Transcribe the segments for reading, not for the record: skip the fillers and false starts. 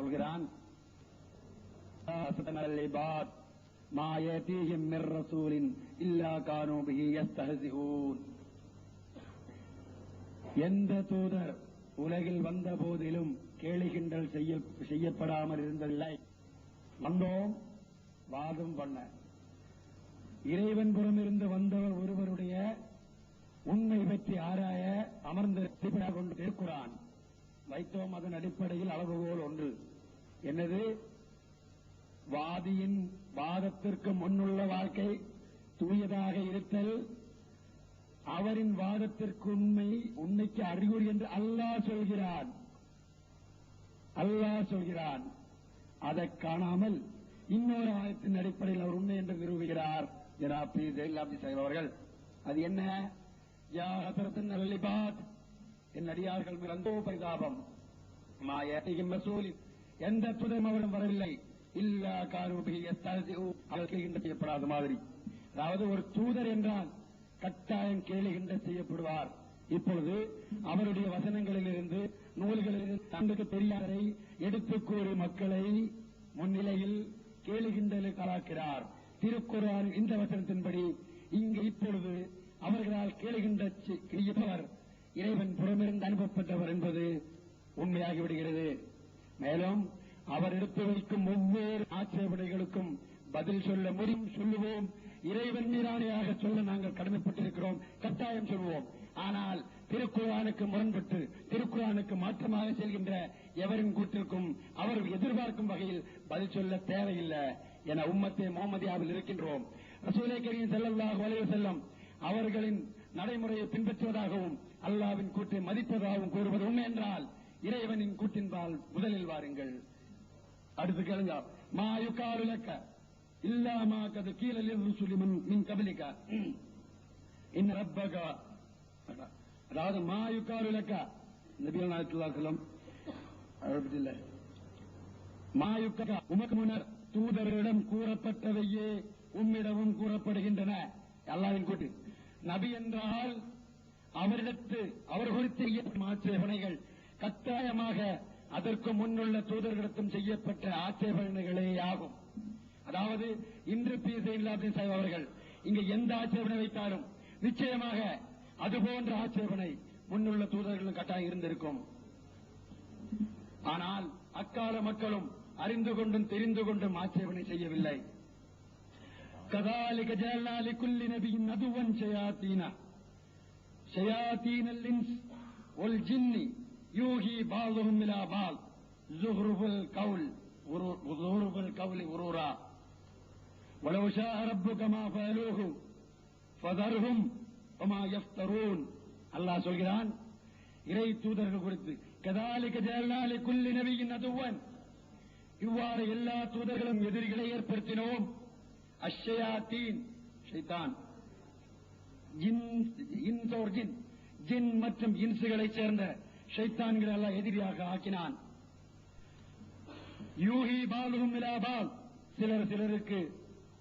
சொல்கிறான், எந்த தூதர் உலகில் வந்த போதிலும் கேலி கிண்டல் செய்யப்படாமல் இருந்ததில்லை. வந்தோம், வாதம் பண்ண. இறைவன் புறமிருந்து வந்தவர் ஒருவருடைய உண்மை பற்றி ஆராய அமர்ந்து கொண்டு திருக்குரான் வைத்தோம். அதன் அடிப்படையில் அளவுகோல் ஒன்று. என்னது? வாதியின் வாதத்திற்கு முன்னுள்ள வாழ்க்கை தூயதாக இருத்தல், அவரின் வாதத்திற்கு உண்மைக்கு அறிகுறி என்று அல்லாஹ் சொல்கிறான். அதை காணாமல் இன்னொரு ஆயத்தின் அடிப்படையில் அவர் உண்மை என்று நிரூபிக்கிறார் ஜனாபி ஜெயலலிதா சாஹிப் அவர்கள். அது என்ன? யா ஹதரத்துன் அல்லிபாத், என் அடியார்கள் மிரந்தோ பரிதாபம், மாயத்தின் மசூலி, எந்த துதம் அவரிடம் வரவில்லை, இல்லா காரூபி அவர்கள் செய்யப்படாத மாதிரி. அதாவது ஒரு தூதர் என்றால் கட்டாயம் கேலி கிண்டல் செய்யப்படுவார். இப்பொழுது அவருடைய வசனங்களிலிருந்து நூல்களிலிருந்து தங்களுக்கு தெரியாததை எடுத்துக் கூறி மக்களை முன்னிலையில் கேலி கிண்டலுக்கு ஆளாக்கிறார். திருக்குர்ஆன் இந்த வசனத்தின்படி இங்கு இப்பொழுது அவர்களால் கேலி கிண்டல் செய்யப்பவர் இறைவன் புறமிருந்து அனுப்பப்பட்டவர் என்பது உண்மையாகிவிடுகிறது. மேலும் அவர் எடுத்து வைக்கும் ஒவ்வொரு ஆட்சேபனைகளுக்கும் பதில் சொல்ல சொல்லுவோம். இறைவன் மீதானையாக சொல்ல நாங்கள் கடமைப்பட்டிருக்கிறோம், கட்டாயம் சொல்வோம். ஆனால் திருக்குர்ஆனுக்கு முரண்பட்டு திருக்குர்ஆனுக்கு மாற்றமாக செல்கின்ற எவரின் கூற்றிற்கும் அவர் எதிர்பார்க்கும் வகையில் பதில் சொல்ல தேவையில்லை என உம்மத்தே முஹம்மதியாவில் இருக்கின்றோம். ரசூலே கரீம் ஸல்லல்லாஹு அலைஹி வஸல்லம் அவர்களின் நடைமுறையை பின்பற்றுவதாகவும் அல்லாஹ்வின் கூற்றை மதிப்பதாகவும் கூறுவது உண்மை என்றால் இறைவனின் கூற்றின்பால் முதலில் வாருங்கள். அடுத்து கேளுங்க. மா யுகாலு லக்க இல்லா மா கத் கீல லிர்ருசுலி மின் கப்லிக இன் ரப்பக. அதாவது மா யுகாலு லக்க நபிகள் நாயகம் ஸல்லல்லாஹு அலைஹி வஸல்லம் அழுதில்லை. மா யுக உமக்கு முன்னர் தூதர்களிடம் கூறப்பட்டவையே உம்மிடமும் கூறப்படுகின்றன. அல்லாஹ்வின் கூற்று. நபி என்றால் அவரிடத்து அவர் குறித்து செய்யப்பட்ட ஆட்சேபனைகள் கட்டாயமாக அதற்கு முன்னுள்ள தூதர்களிடத்தும் செய்யப்பட்ட ஆட்சேபனைகளே ஆகும். அதாவது இன்று பி.ஸ அவர்கள் இங்கு எந்த ஆட்சேபனை வைத்தாலும் நிச்சயமாக அதுபோன்ற ஆட்சேபனை முன்னுள்ள தூதர்களும் கட்டாயம் இருந்திருக்கும். ஆனால் அக்கால மக்களும் அறிந்து கொண்டும் தெரிந்து கொண்டும் ஆட்சேபனை செய்யவில்லை. கதாலிக ஜஅல்னா லிகுல்லி நபியின் அதுவன் ஷயாத்தீனல் இன்ஸ் வல் ஜின்னி யூஹி பாதுஹும் இலா பாத் ஸுஹ்ருஃபுல் கௌலி உரூரா வலவ் ஷாஅ ரப்புக மா ஃபஅலூஹு ஃபதர்ஹும் வமா யஃப்தரூன். அல்லாஹ் சொல்கிறான் இறை தூதர்கள் குறித்து, கதாலிக ஜஅல்னா லிகுல்லி நபியின் அதுவன், இவ்வாறு எல்லா தூதர்களும் எதிரிகளை ஏற்படுத்தினோம். அஷ்ஷயாத்தீன் ஷைத்தான், ஜின் மற்றும் இன்சுகளைச் சேர்ந்த ஷைத்தான்களை அல்லாஹ் எதிரியாக ஆக்கினான். யூஹி பாலுஹும் இலா பால், சிலருக்கு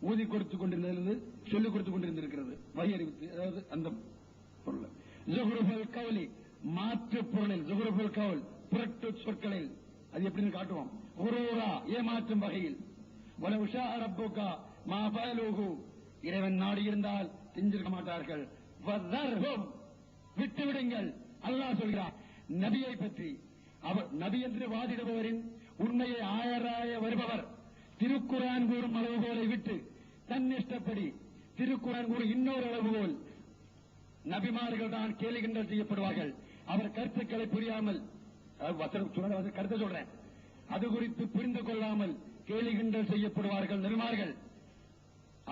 ஊதி கொடுத்துக் கொண்டிருந்தது, சொல்லிக் கொடுத்துக் கொண்டிருந்திருக்கிறது வகையறிவித்து. அதாவது அந்த பொருள் ஸுஹ்ருஃபுல் கௌலி, மாற்று பொருளில் ஸுஹ்ருஃபுல் கௌல் புரட்டு சொற்களில், அது எப்படின்னு காட்டுவோம், உரூரா ஏமாற்றும் வகையில். வலவ் ஷாஅ ரப்புக மா ஃபஅலூஹு, இறைவன் நாடி இருந்தால் செஞ்சிருக்க மாட்டார்கள். வதர்ஹும், விட்டுவிடுங்கள். அல்லாஹ் சொல்கிறார் நபியை பற்றி. அவர் நபி என்று வாதிடுபவரின் உண்மையை ஆராய வருபவர் திருக்குர்ஆன் கூறும் அளவுகோலை விட்டு தன் இஷ்டப்படி திருக்குர்ஆன் கூறும் இன்னொரு அளவுகோல், நபிமார்கள் தான் கேலி கிண்டல் செய்யப்படுவார்கள், அவர் கருத்துக்களை புரியாமல், கருத்தை சொல்றேன், அது குறித்து புரிந்து கொள்ளாமல் கேலி கிண்டல் செய்யப்படுவார்கள் நபிமார்கள்,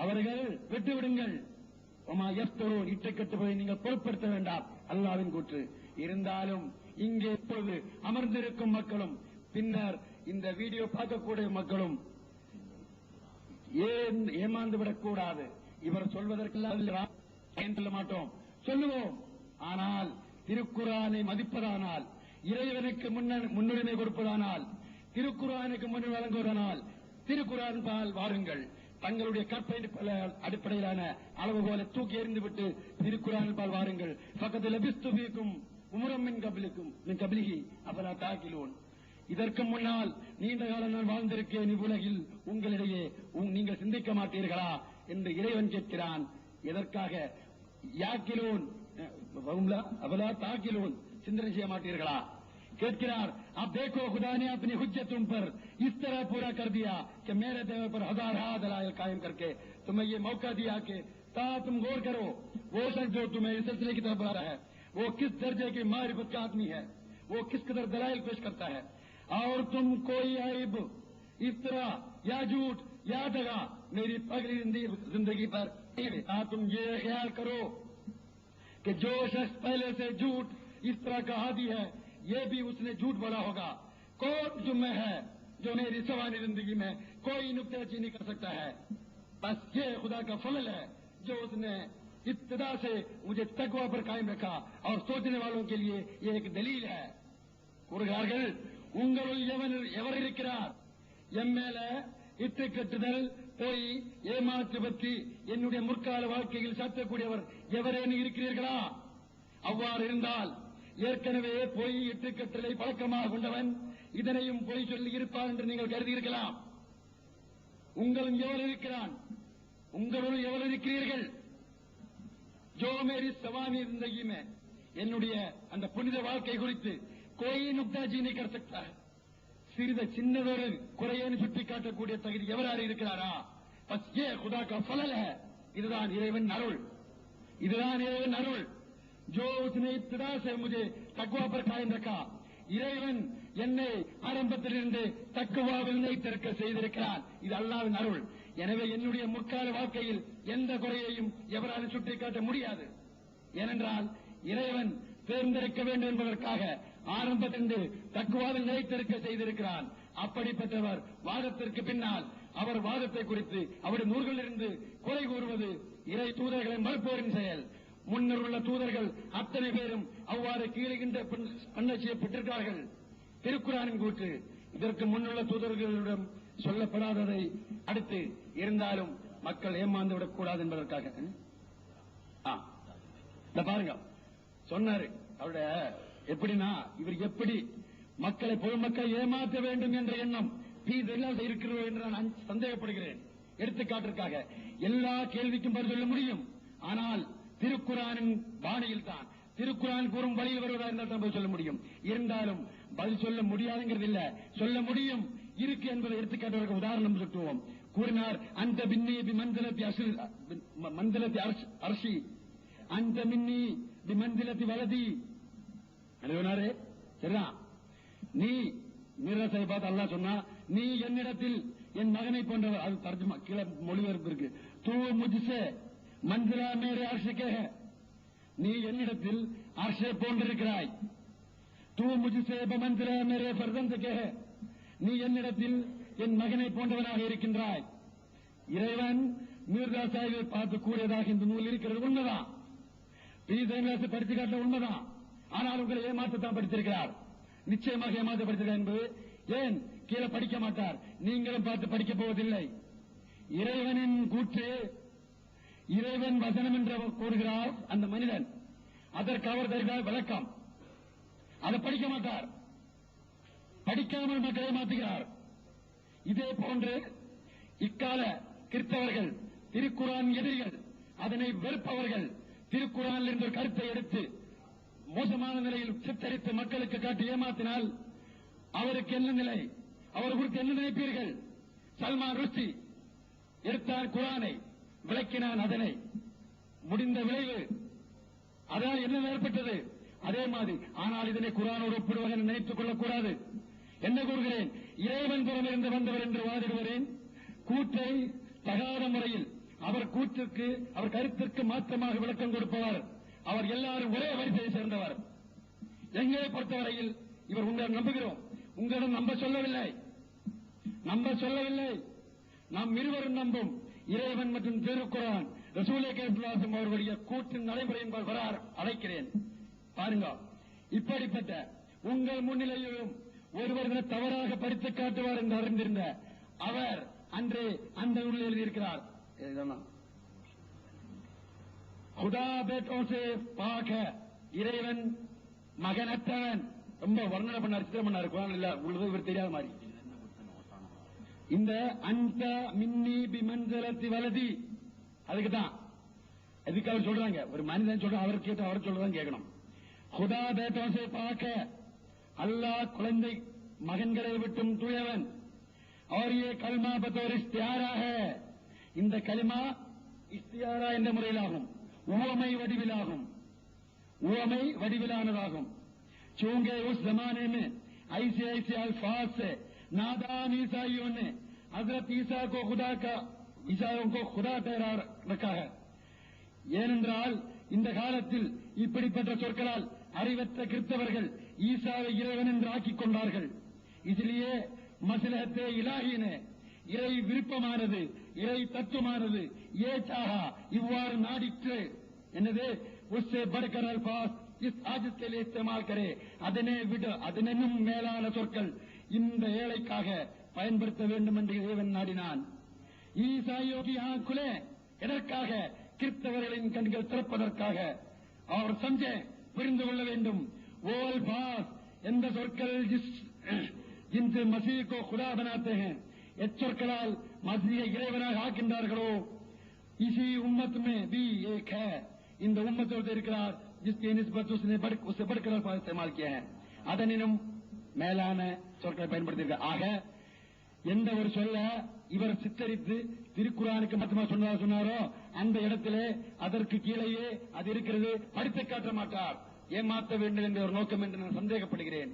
அவர்கள் விட்டுவிடுங்கள். இட்டக்கட்டுப்பதை நீங்கள் பொருட்படுத்த வேண்டாம். அல்லாஹ்வின் கூற்று. இருந்தாலும் இங்கே இப்பொழுது அமர்ந்திருக்கும் மக்களும் பின்னர் இந்த வீடியோ பார்க்கக்கூடிய மக்களும் ஏமாந்துவிடக் கூடாது. இவர் சொல்வதற்கெல்லாம் சொல்ல மாட்டோம், சொல்லுவோம். ஆனால் திருக்குர்ஆனை மதிப்பதானால், இறைவனுக்கு முன்னுரிமை கொடுப்பதானால், திருக்குர்ஆனுக்கு முன்னுரிமை வழங்குவதானால் திருக்குர்ஆன் பால் வாருங்கள். தங்களுடைய கற்பனை அடிப்படையிலான அளவுகோலை தூக்கி எறிந்துவிட்டு திருக்குர்ஆன் பால் வாருங்கள். ஃபகத் லபிஸ்து ஃபீக்கும் உமரம் மின் கப்லிஹி அஃபலா தாகிலூன். இதற்கு முன்னால் நீண்ட காலம் நான் வாழ்ந்திருக்கேன் இவ்வுலகில், உங்களிடையே நீங்கள் சிந்திக்க மாட்டீர்களா என்று இறைவன் கேட்கிறான். எதற்காக? யாக்கிலூன் அவலா தாக்கிலூன், சிந்தனை செய்ய மாட்டீர்களா கேட்கிறார். आप देखो खुदा ने अपनी हुज्जत तुम पर इस तरह पूरा कर दिया कि मेरे देव पर हजार दलाइल कायम करके तुम्हें ये मौका दिया कि तुम गौर करो, वो शख्स जो तुम्हें इस सिलसिले की तरफ बुला रहा है वो किस दर्जे की मारिफत का आदमी है, वो किस कदर दलाइल पेश करता है, और तुम कोई ऐब, इफ्तरा या झूठ या दगा मेरी अगली जिंदगी पर तुम ये ख्याल करो कि जो शख्स पहले से झूठ इस तरह का आदी है, ये भी उसने झूठ बोला होगा. कौन जुम्मे है जो मेरी सवानी जिंदगी में कोई नुक्तेची नहीं कर सकता है. बस ये खुदा का फजल है जो उसने इब्तिदा से मुझे तकवा पर कायम रखा और सोचने वालों के लिए ये एक दलील है. கூறுகிறார்கள், உங்களுள் எவர் இருக்கிறார் என் மேல இட்டு கட்டுதல், போய் ஏமாற்று பற்றி என்னுடைய முற்கால வாழ்க்கையில் சாத்தக்கூடியவர் எவரேனும் இருக்கிறீர்களா? அவ்வாறு இருந்தால் ஏற்கனவே பொய் இட்டுக்கட்டலை பழக்கமாக கொண்டவன் இதனையும் பொய் சொல்லி இருப்பார் என்று நீங்கள் கருதியிருக்கலாம். உங்களும் எவர் இருக்கிறான்? உங்களும் எவர் இருக்கிறீர்கள்? ஜோ மேரி சவானி जिंदगी में என்னுடைய அந்த புனித வாழ்க்கை குறித்து कोई नुक्ताजी नहीं कर सकता है. சிறிது சின்னதொரு குறையேன்னு சுட்டிக்காட்டக்கூடிய தகுதி எவராறு இருக்கிறாரா? பஸ் ஏ खुदा का फजल है. இதுதான் இறைவன் அருள், இதுதான் இறைவன் அருள். जो उसने इब्तिदा से मुझे तकवा पर कायम रखा, இறைவன் என்னை ஆரம்பத்திலிருந்து தக்குவாவில் நிலைத்திருக்க செய்திருக்கிறான். இது அல்லாஹ்வின் அருள். எனவே என்னுடைய முற்கால வாழ்க்கையில் எந்த குறையையும் எவராலும் சுட்டிக்காட்ட முடியாது. ஏனென்றால் இறைவன் தேர்ந்தெடுக்க வேண்டும் என்பதற்காக ஆரம்பத்திலிருந்து தக்குவாவில் நிலைத்திருக்க செய்திருக்கிறான். அப்படிப்பட்டவர் வாதத்திற்கு பின்னால் அவர் வாதத்தை குறித்து அவருடைய நூல்களிலிருந்து குறை கூறுவது இறை தூதர்களை மறுப்போரின் செயல். முன்னர் உள்ள தூதர்கள் அத்தனை பேரும் அவ்வாறு கீழுகின்ற பண்ண செய்யப்பட்டிருக்கிறார்கள். திருக்குரானின் கூற்று இதற்கு முன்னுள்ள தூதர்களிடம் சொல்லப்படாததை அடுத்து இருந்தாலும் மக்கள் ஏமாந்துவிடக் கூடாது என்பதற்காக பாருங்க சொன்னாரு. அவருடைய எப்படின்னா, இவர் எப்படி மக்களை பொதுமக்களை ஏமாற்ற வேண்டும் என்ற எண்ணம் இருக்கிறது என்று நான் சந்தேகப்படுகிறேன். எடுத்துக்காட்டிற்காக எல்லா கேள்விக்கும் பதில் சொல்ல முடியும், ஆனால் திருக்குரானின் பாணியில் தான், திருக்குரான் கூறும் வழியில் வருவதா இருந்தால் தான் சொல்ல முடியும். இருந்தாலும் பதில் சொல்ல முடியாதுங்கிறது இல்ல, சொல்ல முடியும் இருக்கு என்பதை எடுத்துக்காட்டுவதற்கு உதாரணம் சுட்டுவோம். கூறினார், அந்த பின்னி மந்திலத்தி அரசி, அந்த மின்னி மந்திலத்தி வலதி. சரிதான், நீ மீரசை பார்த்து அல்லாஹ் சொன்னா, நீ என்னிடத்தில் என் மகனை போன்றவர். அது தர்ஜுமா கீழே மொழிபெயர்ப்பு இருக்கு. தூ முஜ்சே மந்திரா மேரே அர்ஷிக்கே, நீ என்னிடத்தில் அர்ஷை போன்றிருக்கிறாய். தூ முஜ்சே மந்திரா மேரே ஃபர்தந்தகே, நீ என்னிடத்தில் என் மகனை போன்றவனாக இருக்கின்றாய். இறைவன் மீர்தா சாஹிபை பார்த்து கூறியதாக இந்த நூல் இருக்கிறது உண்மைதான். படித்து காட்ட உண்மைதான். ஆனால் உங்களை ஏமாற்றத்தான் படித்திருக்கிறார். நிச்சயமாக ஏமாற்றப்படுத்தினார் என்பது ஏன் கீழே படிக்க மாட்டார், நீங்களும் பார்த்து படிக்கப் போவதில்லை. இறைவனின் கூற்று, இறைவன் வசனம் என்று கூறுகிறார் அந்த மனிதன், அதற்கு அவர் தருகிறார் விளக்கம். அதை படிக்க மாட்டார், படிக்காமல் மக்களை மாற்றுகிறார். இதே போன்று இக்கால கிறிஸ்தவர்கள், திருக்குரான் எதிரிகள், அதனை வெறுப்பவர்கள் திருக்குரானில் இருந்த கருத்தை எடுத்து மோசமான நிலையில் சித்தரித்து மக்களுக்கு காட்டி ஏமாத்தினால் அவருக்கு என்ன நிலை, அவர் குறித்து என்ன நினைப்பீர்கள்? சல்மான் ருஷ்டி எடுத்தார் குரானை, விளக்கினான் அதனை, முடிந்த விளைவு அதனால் என்ன ஏற்பட்டது? அதே மாதிரி. ஆனால் இதனை குரானோடு ஒப்பிடுவதாக நினைத்துக் கொள்ளக்கூடாது. என்ன கூறுகிறேன்? இறைவன் புறமிருந்து வந்தவர் என்று வாதிடுவரின் கூற்றை தகாத முறையில் அவர் கூற்றுக்கு, அவர் கருத்திற்கு மாற்றமாக விளக்கம் கொடுப்பவர். அவர் எல்லாரும் ஒரே வரிசையை சேர்ந்தவர். எங்களை பொறுத்தவரையில் இவர் உங்களிடம் நம்புகிறோம், உங்களிடம் நம்ப சொல்லவில்லை, நாம் இருவரும் நம்பும் இறைவன் மற்றும் திருக்குரான் ரசூலே கரீம் அவர்களுடைய கூற்றின் நடைமுறை என்பார் வரார் அழைக்கிறேன். பாருங்க, இப்படிப்பட்ட உங்கள் முன்னிலையிலும் ஒருவர் தவறாக படித்து காட்டுவார் என்று அறிந்திருந்த அவர் அன்று அந்த நூலில் எழுதியிருக்கிறார். खुदा बेटों से पाक है, இறைவன் மகனற்றவன், ரொம்ப வர்ணனை பண்ணார், சித்திரம் பண்ணார். குர்ஆன் இல்ல உள்ளது இவர் தெரியாத மாதிரி. இந்த அந்த மின்னி பிமன்சலத்தி வலதி அதுக்கு தான் எதுக்கு அவர் சொல்றாங்க. ஒரு மனிதன் சொல்ற அவர் கேட்டு அவர் சொல்றதான் கேட்கணும். खुदा बेटों से पाक है, अल्लाह குழந்தை மகன்களை விட்டும் தூயவன். और ये कलमा बतौर इस्तियारा है, இந்த கலிமா இஸ்தியாரா என்ற முறையிலாகும், உவமை வடிவிலாகும், உவமை வடிவிலானதாகும். चूंकि उस जमाने में ऐसे ऐसे अल्फाज से नादान ईसाइयों ने हजरत ईसा को खुदा का ईसाइयों को खुदा ठहरा रखा है. ஏனென்றால் இந்த காலத்தில் இப்படிப்பட்ட சொற்களால் அறிவற்ற கிறிஸ்தவர்கள் ஈசாவை இறைவன் என்று ஆக்கிக் கொண்டார்கள். இதிலேயே மஸ்லஹத்தே இலாஹினே இறை விருப்பமானது, இறை தத்துவமானது ஏச்சாகா இவ்வாறு நாடிற்று. என்னது உஸ்ஸே பட்கர் அல்பாஸ் இஸ் ஆஜிஸ் கே லியே இஸ்தேமால் கரே, அதனை விட அதனும் மேலான சொற்கள் இந்த ஏழைக்காக பயன்படுத்த வேண்டும் என்று இறைவன் நாடினான். ஈசாயோ கி ஆँखुले எதற்காக? கிறிஸ்தவர்களின் கண்கள் திறப்பதற்காக. அவர் சம்ஜே புரிந்து கொள்ள வேண்டும். वो अल्फाज எந்த சொற்கள் जिनसे मसीह को खुदा बनाते हैं, எச்சொற்களால் மசீஹை இறைவனாக ஆக்கின்றார்களோ, इसी उम्मत में भी एक है, இந்த உம்மத்தோடு இருக்கிறார் जिसकी निस्बत उससे बढ़कर अल्फाज इस्तेमाल किया है, அதனினும் மேலான சொற்களை பயன்படுத்தியிருக்கிறார். ஆக எந்த ஒரு சொல்ல இவர் சித்தரித்து திருக்குரானுக்கு மட்டுமா சொன்னாரோ அந்த இடத்திலே அதற்கு கீழேயே அது இருக்கிறது, படித்து காட்ட மாட்டார். ஏமாற்ற வேண்டும் என்ற ஒரு நோக்கம் என்று நான் சந்தேகப்படுகிறேன்.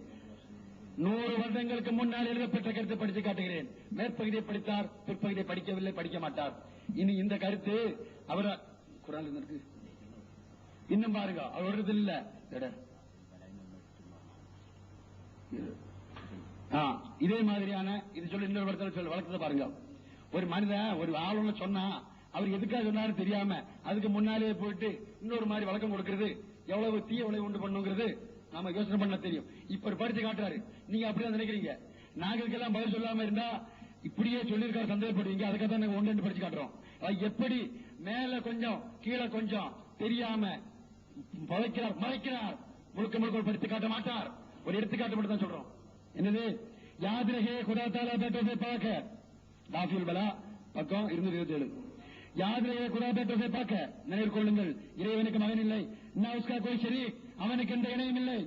100 வருடங்களுக்கு முன்னால் எழுதப்பட்ட கருத்தை படித்து காட்டுகிறேன். மேற்பகுதியை படித்தார், பிற்பகுதியை படிக்கவில்லை, படிக்க மாட்டார். இனி இந்த கருத்து அவர் குரான் இருக்கு, இன்னும் பாருங்க அவரது இல்ல. இதே மாதிரியான இது சொல்லி இன்னொரு இடத்துல வழக்கத்தை பாருங்க. ஒரு மனிதன் ஒரு ஆளுந சொன்னா அவர் எதுக்காக சொன்னாரு தெரியாம அதுக்கு முன்னாலே போயிட்டு இன்னொரு மாதிரி வழக்கம் கொடுக்கிறது எவ்வளவு தீய விளைவு உண்டு பண்ணுங்கிறது நாம யோசனை பண்ண தெரியும். இப்ப படிச்சு காட்டுறாரு, நீங்க அப்படிதான் நினைக்கிறீங்க. நாங்களுக்கெல்லாம் பதில் சொல்லாம இருந்தா இப்படியே சொல்லியிருக்காரு சந்தேகப்படுவீங்க. அதுக்காக தான் நாங்க ஒன்று படிச்சு காட்டுறோம். எப்படி மேல கொஞ்சம் கீழே கொஞ்சம் தெரியாம மறைக்கிறார், முழுக்க முழுக்க படித்து காட்ட மாட்டார். ஒரு எடுத்துக்காட்டு மட்டும் தான் சொல்றோம். என்னது याद रहे खुदा ताला बेटों से पाक है, दाफिल बला பக்கம் 227. याद रहे खुदा बेटों से पाक है, நினைவு கொள்ளுங்கள் இறைவனுக்கு மகன் இல்லை, ना उसका कोई शरीक அவனுக்கு எந்த இணையும் இல்லை,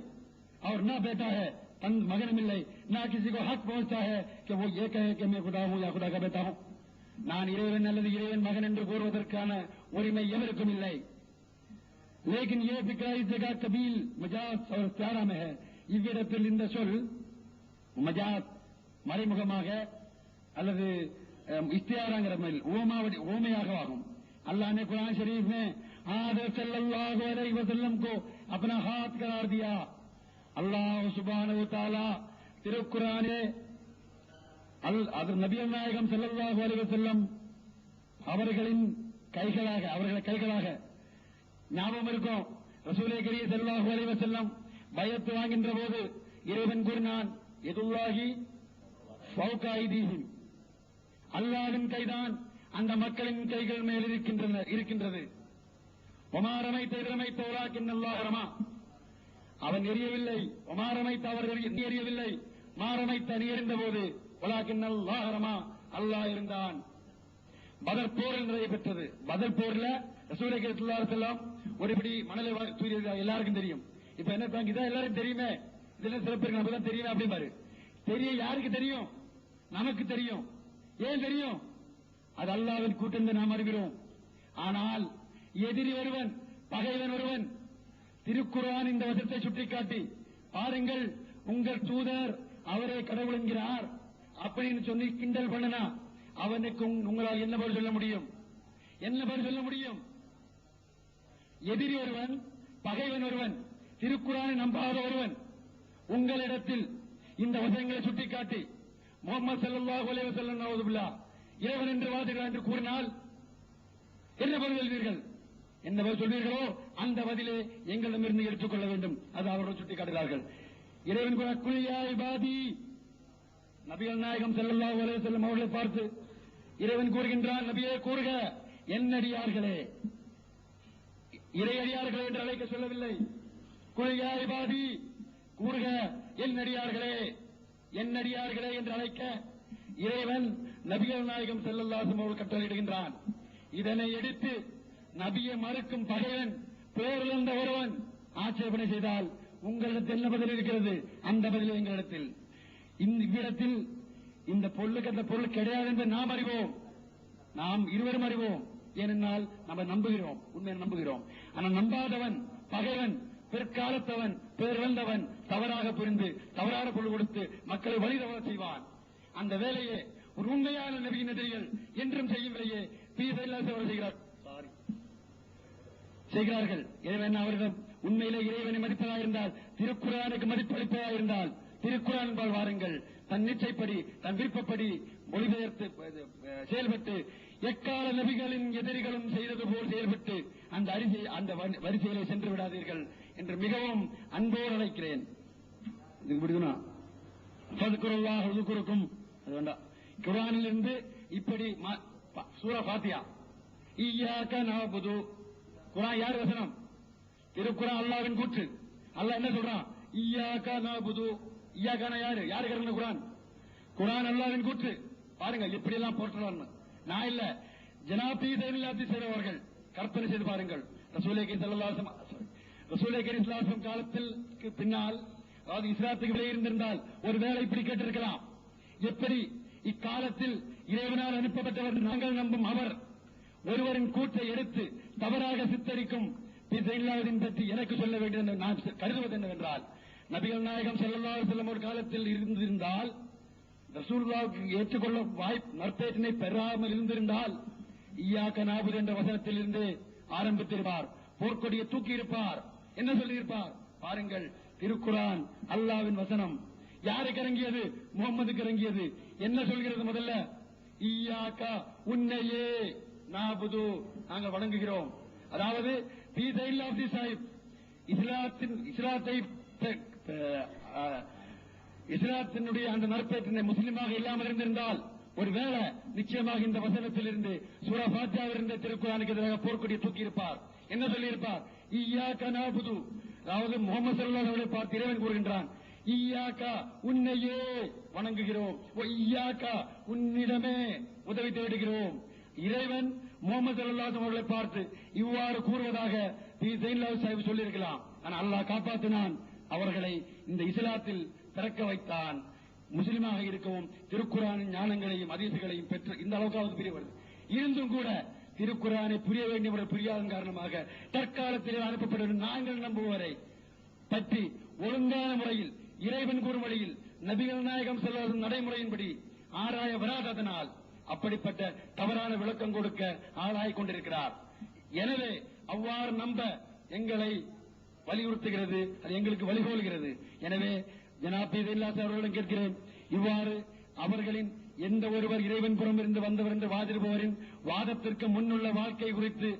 और ना बेटा है தன் மகனும் இல்லை, ना किसी को हक पहुंचता है कि वो ये कहे कि मैं खुदा हूं या खुदा का बेटा हूं, நான் இறைவன் அல்லது இறைவன் மகன் என்று கூறுவதற்கான உரிமை எவருக்கும் இல்லை. लेकिन ये फिक्रा इस जगह कबील मजाज और इस्तियारा में है. இவ்விடத்தில் இந்த சொல் மஜாஸ் மறைமுகமாக அல்லது इस्तियाराங்கிற மாதிரி ஓமையாக ஆகும். अल्लाह ने कुरान शरीफ में आदर सल्लल्लाहु अलैहि वसल्लम को अपना हाथ करार दिया. अल्लाह सुब्हानहु व तआला திருக்குரானே நபிகள் நாயகம் ஸல்லல்லாஹு அலைஹி வஸல்லம் அவர்களின் கைகளாக, அவர்களை கைகளாக ஞாபகம் இருக்கும். ரசூலே கரீம் ஸல்லல்லாஹு அலைஹி வஸல்லம் பைஅத் வாங்குகின்ற போது இறைவன் கூறினான், யதுல்லாஹி ஃபௌக ஐதீஹிம், அல்லாஹ்வின் கைதான் அந்த மக்களின் கைகள் மேல் இருக்கின்றது. ஒமா ரமைத்த இத் ரமைத்த வலாக்கின் அல்லாஹ் ரமா, அவன் எரியவில்லை. ஒமா ரமைத்த அவர் எரியவில்லை. மா ரமைத்த நீ எறிந்த போது வலாக்கின் அல்லாஹ் ரமா, அல்லாஹ் இருந்தான். பதர் போரில் நடைபெற்றது. பதர் போர்ல ரசூலே கரீம் ஸல்லல்லாஹு அலைஹி வஸல்லம் ஒருபடி மணலை தூக்கியது எல்லாருக்கும் தெரியும். இப்ப என்ன பாங்க, இதான் எல்லாரும் தெரியுமே, இதெல்லாம் சிறப்பு இருக்கு, நமக்கு தான் தெரியுமே அப்படிம்பாரு. தெரிய யாருக்கு தெரியும்? நமக்கு தெரியும். ஏன் தெரியும்? அது அல்லாஹ்வின் கூட்டம் என்று நாம் அறிகிறோம். ஆனால் எதிரி ஒருவன், பகைவன் ஒருவன் திருக்குர்ஆன் இந்த வசனத்தை சுட்டிக்காட்டி, பாருங்கள் உங்கள் தூதர் அவரே கடவுள் என்கிறார் அப்படின்னு சொல்லி கிண்டல் பண்ணனா அவனுக்கு உங்களால் என்ன பதில் சொல்ல முடியும்? என்ன பதில் சொல்ல முடியும்? எதிரி ஒருவன், பகைவன் ஒருவன், திருக்குர்ஆனை நம்பாத ஒருவன் உங்களிடத்தில் இந்த வசனங்களை சுட்டிக்காட்டி முஹம்மது ஸல்லல்லாஹு அலைஹி வஸல்லம் நவுதுபில்லாஹ் இறைவன் என்று வாதிடுகிறார் என்று கூறினால் என்ன பதில் சொல்வீர்கள்? என்ன பதில் சொல்வீர்களோ அந்த பதிலே எங்களிடமிருந்து எடுத்துக்கொள்ள வேண்டும். அது அவர்கள் சுட்டிக்காட்டுகிறார்கள். இறைவன் குல்யா இபாதி, நபிகள் நாயகம் ஸல்லல்லாஹு அலைஹி வஸல்லம் அவர்களை பார்த்து இறைவன் கூறுகின்றான், நபியே கூறுக, என்னடியார்களே, இறையடியார்களே என்று அழைக்க சொல்லவில்லை. குல்யா இபாதி கூறுக, என் அடியார்களே என்று அழைக்க இறைவன் நபிகள் நாயகம் ஸல்லல்லாஹு அலைஹி வஸல்லம் கட்டளையிடுகின்றான். இதனை எடுத்து நபியை மறுக்கும் பகைவன், பேரிழந்த ஒருவன் ஆட்சேபனை செய்தால் உங்களிடத்தில் என்ன பதில் இருக்கிறது? அந்த பதில் எங்களிடத்தில். இவ்விடத்தில் இந்த பொருளுக்கு பொருள் கிடையாது என்று நாம் அறிவோம், நாம் இருவரும் அறிவோம். ஏனென்றால் நம்ம நம்புகிறோம், உண்மையை நம்புகிறோம். ஆனால் நம்பாதவன், பகைவன், பிற்காலத்தவன், பேரிழந்தவன் தவறாக புரிந்து தவறான பொருள் கொடுத்து மக்களை வழி தவற செய்வான். அந்த வேலையை ஒரு உண்மையான நபியின் எதிரிகள் என்றும் செய்யும் வேலையை செய்கிறார்கள். இறைவன் அவர்கள் உண்மையிலே இறைவனை மதிப்பதாயிருந்தால், திருக்குர்ஆனுக்கு மதிப்பளிப்பதாயிருந்தால் திருக்குர்ஆன் பால் வாருங்கள். தன் நிச்சயப்படி, தன் விருப்பப்படி மொழிபெயர்த்து செயல்பட்டு எக்கால நபிகளின் எதிரிகளும் செய்தது போல் செயல்பட்டு அந்த வரிசையிலே சென்று விடாதீர்கள் என்று மிகவும் அன்போடு அழைக்கிறேன். குர்ஆனிலிருந்து இப்படி சூரா ஃபாத்திஹா, இய்யாக நஅபுது, குர்ஆன் யார் வசனம்? திருக்குர்ஆன் அல்லாஹ்வின் கூற்று. அல்லாஹ் என்ன சொல்றான்? இய்யாக நஅபுது. இய்யாகனா யாரு? யாருக்கு இறங்கின குர்ஆன்? குர்ஆன் அல்லாஹ்வின் கூற்று. பாருங்க எப்படி எல்லாம் போற்றலாம். நான் இல்ல, ஜனாப் அவர்கள் கற்பனை செய்து பாருங்கள். ரசூலே கரீம் ஸல்லல்லாஹு அலைஹி வஸல்லம் காலத்திற்கு பின்னால், அதாவது இஸ்லாத்துக்கு வெளியே இருந்திருந்தால் ஒருவேளை இப்படி கேட்டிருக்கலாம். எப்படி இக்காலத்தில் இறைவனால் அனுப்பப்பட்டவர் நாங்கள் நம்பும் அவர் ஒருவரின் கூற்றை எடுத்து தவறாக சித்தரிக்கும் பின் பற்றி எனக்கு சொல்ல வேண்டும் என்று நான் கருதுவது என்னவென்றால், நபிகள் நாயகம் ஸல்லல்லாஹு அலைஹி வஸல்லம் ஒரு காலத்தில் இருந்திருந்தால், ரசூலுல்லாஹ்வுக்கு ஏற்றுக்கொள்ள வாய்ப்பு நற்பேற்றினை பெறாமல் இருந்திருந்தால், இய்யாக நஅபுது என்ற வசனத்தில் இருந்து ஆரம்பித்திருப்பார், போர்க்கொடியை தூக்கி இருப்பார். என்ன சொல்லியிருப்பார்? பாருங்கள், திருக்குர்ஆன் அல்லாஹ்வின் வசனம். யாருக்கு இறங்கியது? முகம்மதுக்கு இறங்கியது. என்ன சொல்கிறது? முதல்ல இய்யாக, உன்னையே, நஅபுது, நாங்கள் வணங்குகிறோம். அதாவது இஸ்லாத்தினுடைய அந்த நற்பேற்றினை முஸ்லிமாக இல்லாமல் இருந்திருந்தால் ஒருவேளை நிச்சயமாக இந்த வசனத்தில் இருந்து சூரா ஃபாத்திஹாவில் இருந்த திருக்குர்ஆனுக்கு எதிராக போர்க்கொடியை தூக்கி இருப்பார். என்ன சொல்லியிருப்பார்? இய்யாக நஅபுது. அதாவது முஹம்மது ஸல்லல்லாஹு அலைஹி வஸல்லம் பார்த்து இறைவன் கூறுகின்றான், இய்யாக, உன்னையே வணங்குகிறோம், இய்யாக, உன்னிடமே உதவி தேடுகிறோம். இறைவன் முஹம்மது ஸல்லல்லாஹு அலைஹி வஸல்லம் பார்த்து இவ்வாறு கூறுவதாக சாஹிப் சொல்லியிருக்கலாம். ஆனால் அல்லாஹ் காப்பாற்றினான், அவர்களை இந்த இஸ்லாத்தில் பிறக்க வைத்தான். முஸ்லிமாக இருக்கவும் திருக்குர்ஆனின் ஞானங்களையும் ஹதீஸ்களையும் பெற்று இந்த அளவுக்காவது புரிய வருது. இருந்தும் கூட திருக்குர்ஆனை புரிய வேண்டியவர்கள் புரியாத காரணமாக தற்காலத்தில் அனுப்பப்படும் நாங்கள் நம்புவரை பற்றி ஒழுங்கான முறையில் இறைவன் கூறும் வழியில் நபிகள் நாயகம் ஸல்லல்லாஹு நடைமுறையின்படி ஆராய வராததனால் அப்படிப்பட்ட தவறான விளக்கம் கொடுக்க ஆளாகிக் கொண்டிருக்கிறார். எனவே அவ்வாறு நம்ப எங்களை வலியுறுத்துகிறது, அது எங்களுக்கு வழிகோலுகிறது. எனவே ஜனாப் அவர்களிடம் கேட்கிறேன், இவ்வாறு அவர்களின் எந்த ஒருவர் இறைவன் புறம் இருந்து வந்தவர் என்று வாதிடுபவரின் வாதத்திற்கு முன்னுள்ள வாழ்க்கை குறித்து,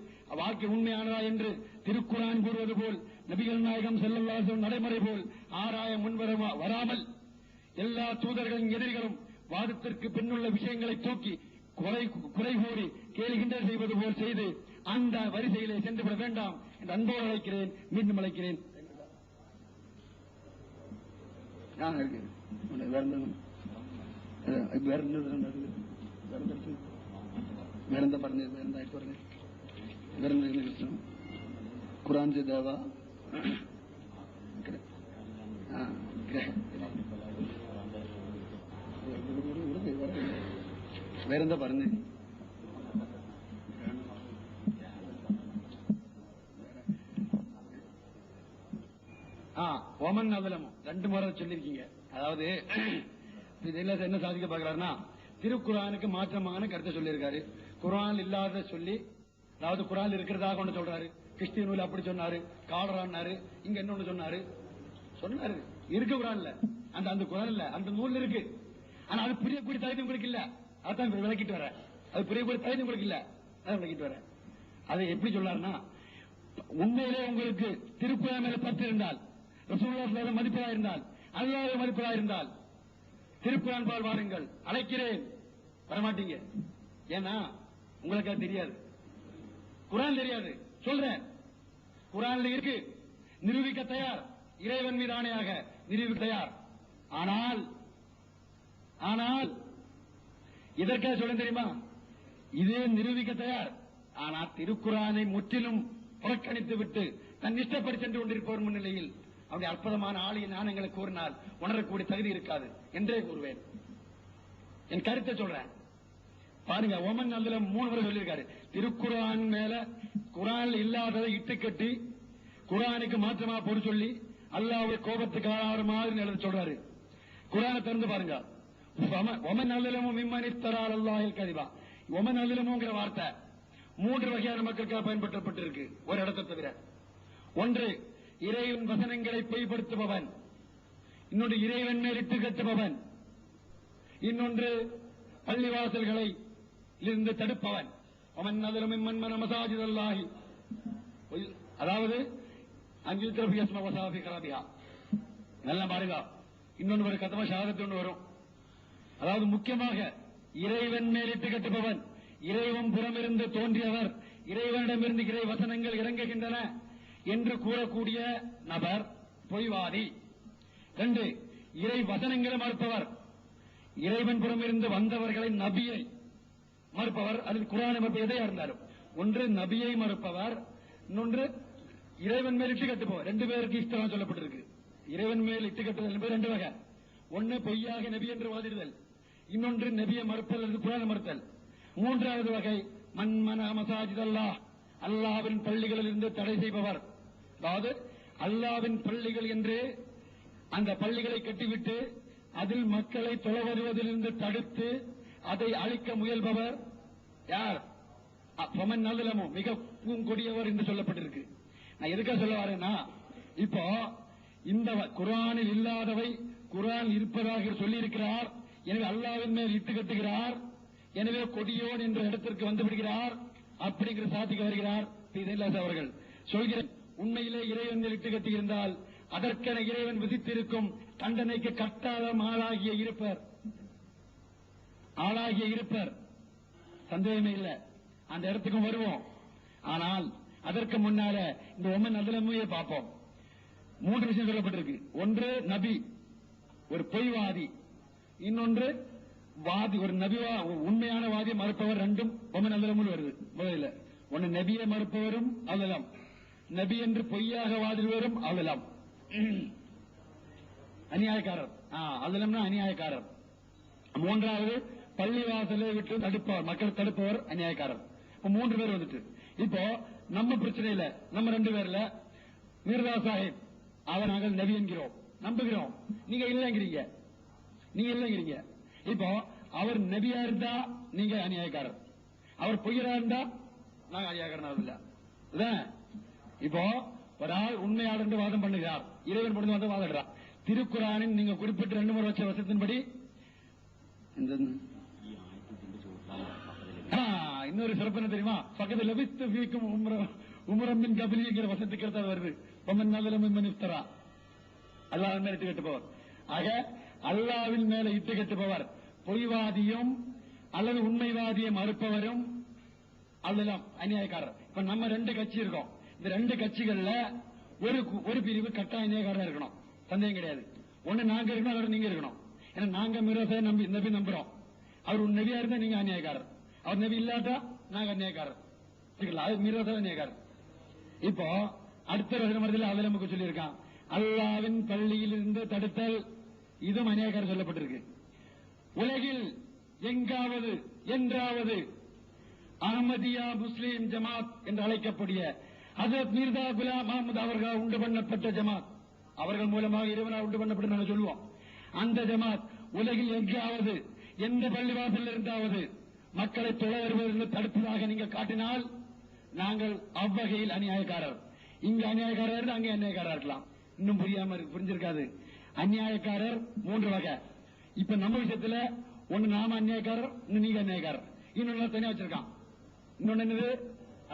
வாழ்க்கை உண்மையானதா என்று திருக்குர்ஆன் கூறுவது போல் நபிகள் நாயகம் ஸல்லல்லாஹு அலைஹி வஸல்லம் நடைமுறை போல் ஆராய வராமல் எல்லா தூதர்களின் எதிரிகளும் வாதத்திற்கு பின்னுள்ள விஷயங்களை தூக்கி குறை கூறி கேள்கிண்டல் செய்வது போல் செய்து அந்த வரிசையிலே சென்றுவிட வேண்டாம் என்று அன்போடு அழைக்கிறேன். மீண்டும் அழைக்கிறேன். குர்ஆன் से दावा വേറെന്താ പറഞ്ഞു? ஒமன் அவலமும் 2 முறை சொல்லிருக்கீங்க. அதாவது இதெல்லாம் என்ன சாதிக்க பார்க்கிறாருன்னா, திருக்குர்ஆனுக்கு மாற்றமான கருத்தை சொல்லியிருக்காரு. குர்ஆன் இல்லாத சொல்லி, அதாவது குர்ஆன் இருக்கிறதாக ஒன்று சொல்றாரு, கிறிஸ்டியன் அப்படி சொன்னாரு, காலரான்னாரு, இங்க என்ன ஒண்ணு சொன்னாரு இருக்கு குர்ஆன்ல, அந்த குர்ஆன்ல அந்த நூல் இருக்கு. ஆனா அது புரியக்கூடிய தகுதி உங்களுக்கு இல்ல. அதான் விளக்கிட்டு வர, அது புரியக்கூடிய தகுதி உங்களுக்கு இல்ல, அதான் விளக்கிட்டு வர. அதை எப்படி சொல்லாருன்னா, உண்மையிலே உங்களுக்கு திருக்குர்ஆன் மேல பற்று இருந்தால், ரசூலுல்லாஹ் மதிப்பதா இருந்தால், அல்லாஹ்வை மதிப்பதா இருந்தால் திருக்குர்ஆன் பால் வாருங்கள். அழைக்கிறேன், வரமாட்டீங்க. ஏன்னா உங்களுக்கு அது தெரியாது, குர்ஆன் தெரியாது. சொல்றேன், குர்ஆன்ல இருக்கு, நிரூபிக்க தயார், இறைவன் மீது ஆணையாக நிரூபிக்க தயார். ஆனால் ஆனால் இதற்காக சொல்ல தெரியுமா? இதே நிரூபிக்க தயார். ஆனால் திருக்குரானை முற்றிலும் புறக்கணித்து விட்டு தன் இஷ்டப்படி சென்று கொண்டிருப்பவர் முன்னிலையில் அவருடைய அற்புதமான ஆளிய ஞானங்களை கூறினால் உணரக்கூடிய தகுதி இருக்காது என்றே கூறுவேன். என் கருத்தை சொல்றேன் பாருங்க. ஒமன் அதுல 3 முறை சொல்லியிருக்காரு. திருக்குரான் மேல குரான் இல்லாததை இட்டுக்கட்டி குரானுக்கு மாற்றமா பொருள் சொல்லி அல்லாஹ்வுடைய கோபத்துக்கு ஆகிற மாதிரி எழுத சொல்றாரு. குரானை திறந்து பாருங்க. ஒமன் அதுலமும் மிம்மனித்தரால் அல்லாஹில் கதிபா. ஒமன் அதுலமுங்கிற வார்த்தை 3 வகையான மக்களுக்காக பயன்படுத்தப்பட்டிருக்கு ஒரு இடத்தை தவிர. ஒன்று, இறைவன் வசனங்களை பொய்ப்படுத்துபவன். இன்னொன்று, இறைவன் மேல் இட்டு கட்டுபவன். இன்னொன்று, பள்ளிவாசல்களை இருந்து தடுப்பவன். ஒமன் அதுலமும் மன்மன மசாஜித் அல்லாஹி, அதாவது அங்கில் திரபியஸ்ம வசாஃபி கராபியா. நல்லா பாருங்க. இன்னொன்று ஒரு கதம ஷஹாதத் ஒன்று வரும். அதாவது முக்கியமாக இறைவன் மேலிட்டு கட்டுபவன், இறைவன் புறமிருந்து தோன்றியவர், இறைவனிடமிருந்து இறை வசனங்கள் இறங்குகின்றன என்று கூறக்கூடிய நபர் பொய்வாதி. 2, இறை வசனங்களை மறுப்பவர், இறைவன் புறமிருந்து வந்தவர்களை நபியை மறுப்பவர். அதில் குர்ஆனை மறுப்ப எதையா இருந்தாலும் ஒன்று நபியை மறுப்பவர், இன்னொன்று இறைவன் மேல் இட்டு கட்டுபவர். 2 பேருக்கு இஷ்டம் சொல்லப்பட்டிருக்கு. இறைவன் மேல் இட்டு கட்டுதல் என்பது 2 வகை. ஒன்னு பொய்யாக நபி என்று வாதிடுதல், இன்னொன்று நபியை மறுத்தல் அல்லது குர்ஆனை மறுத்தல். 3வது வகை மன்மன மசாஜித் அல்லாஹ், அல்லாஹ்வின் பள்ளிகளில் இருந்து தடை செய்பவர். அதாவது அல்லாஹ்வின் பள்ளிகள் என்று அந்த பள்ளிகளை கட்டிவிட்டு அதில் மக்களை தொழ வருவதிலிருந்து தடுத்து அதை அழிக்க முயல்பவர் யார்? பொமன் நல்லலமும் மிக பூங்கொடியவர் என்று சொல்லப்பட்டிருக்கு. நான் எதுக்காக சொல்ல வரேன்னா, இப்போ இந்த குர்ஆனில் இல்லாதவை குர்ஆன் இருப்பதாக சொல்லியிருக்கிறார். எனவே அல்லாஹ்வின் மேல் இட்டு கட்டுகிறார். எனவே கொடியோன் என்ற இடத்திற்கு வந்து விடுகிறார். அப்படிங்கிற சாத்திக்கு வருகிறார் அவர்கள். சொல்கிறேன், உண்மையிலே இறைவன் மேல் இட்டு கட்டியிருந்தால் அதற்கென இறைவன் விதித்திருக்கும் தண்டனைக்கு கட்டாளம் ஆளாகிய இருப்பர். சந்தேகமே இல்லை, அந்த இடத்துக்கும் வருவோம். ஆனால் அதற்கு முன்னால இந்த ஒமன் அதுலமையை பார்ப்போம். 3 விஷயம் சொல்லப்பட்டிருக்கு. ஒன்று நபி, ஒரு பொய்வாதி. இன்னொன்று வாதி, ஒரு நபிவா உண்மையான வாதியை மறுப்பவர். 2ம் ஒமன் அதுலமும் வருது. முதல்ல ஒன்னு நபியை மறுப்பவரும் அவலம், நபி என்று பொய்யாக வாதிடுவரும் அவலம், அநியாயக்காரர். அதுலம்னா அநியாயக்காரர். 3வது பள்ளிவாசலை விட்டு தடுப்பவர், மக்கள் தடுப்பவர் அநியாயக்காரர். 3 பேர் வந்துட்டு இப்போ நம்ம பிரச்சனையில நம்ம 2 பேர்ல மிர்சா சாஹிப் அவர் நாங்கள் நபி என்கிறோம், நம்புகிறோம். நீங்க இல்லைங்கிறீங்க. இப்போ அவர் நபியா இருந்தா நீங்க அநியாயக்காரர், அவர் பொய்யரா இருந்தா நாங்க அநியாயக்காரன் இல்ல. இப்போ ஒரு ஆள் உண்மையாளர் என்று வாதம் பண்ணுகிறார், இறைவன் முடிந்து வந்து வாதிடுறார். திருக்குரானின் நீங்க குறிப்பிட்ட 2 முறை வச்ச வசத்தின்படி இன்னொரு சிறப்பு என்ன தெரியுமா? பக்கத்தில் லபிஸ்து ஃபீக்கும் உம்ரமின் கபிலிங்கிற வசத்துக்கு எடுத்தால் வருது. ஒமன் நல்லலமின் இஃப்தரா, அல்லாஹ்வின் மேல் இட்டு கட்டுபவர். ஆக அல்லாஹ்வின் மேல இட்டு கட்டுபவர் பொய்வாதியும் அல்லது உண்மைவாதியை மறுப்பவரும் அதெல்லாம் அநியாயக்காரர். இப்ப நம்ம 2 கட்சி இருக்கோம். இந்த 2 கட்சிகள்ல ஒரு பிரிவு கட்டாய அநியாயக்காரா இருக்கணும், சந்தேகம் கிடையாது. ஒண்ணு நாங்க இருக்கணும், அதோட நீங்க இருக்கணும். ஏன்னா நாங்க மிர்சாவை நபி நம்புறோம். அவர் ஒரு நபியா இருந்தா நீங்க அநியாயக்காரர், அவர் நபி இல்லாட்டா நாங்க அநியாயக்காரர். அது மிர்சாவை அநியாயக்காரர். இப்போ அடுத்த மரத்தில் அதில் நமக்கு சொல்லியிருக்கான், அல்லாஹ்வின் பள்ளியில் இருந்து தடுத்தல், இதுவும் அநியாயக்காரர் சொல்லப்பட்டிருக்கு. உலகில் எங்காவது என்றாவது அஹ்மதியா முஸ்லீம் ஜமாத் என்று அழைக்கப்படிய ஹஜரத் மிர்சா குலாம் அஹ்மத் அவர்கள் உண்டு பண்ணப்பட்ட ஜமாத், அவர்கள் மூலமாக இறைவனால் உண்டு பண்ணப்பட்டு நாங்கள் சொல்லுவோம். அந்த ஜமாத் உலகில் எங்காவது எந்த பள்ளிவாசல் இருந்தாவது மக்களை தொழ வருவதிலிருந்து தடுப்பதாக நீங்கள் காட்டினால் நாங்கள் அவ்வகையில் அநியாயக்காரர். இங்க அநியாயக்காரர், அங்கே அநியாயக்காரர் இருக்கலாம். இன்னும் புரிஞ்சிருக்காது. அநியாயக்காரர் 3 வகை. இப்ப நம்ம விஷயத்துல ஒண்ணு நாம அநியாயக்காரர், இன்னும் நீங்க அநியாயக்காரர். இன்னொன்னு தனியா வச்சிருக்கான். இன்னொன்னு என்னது?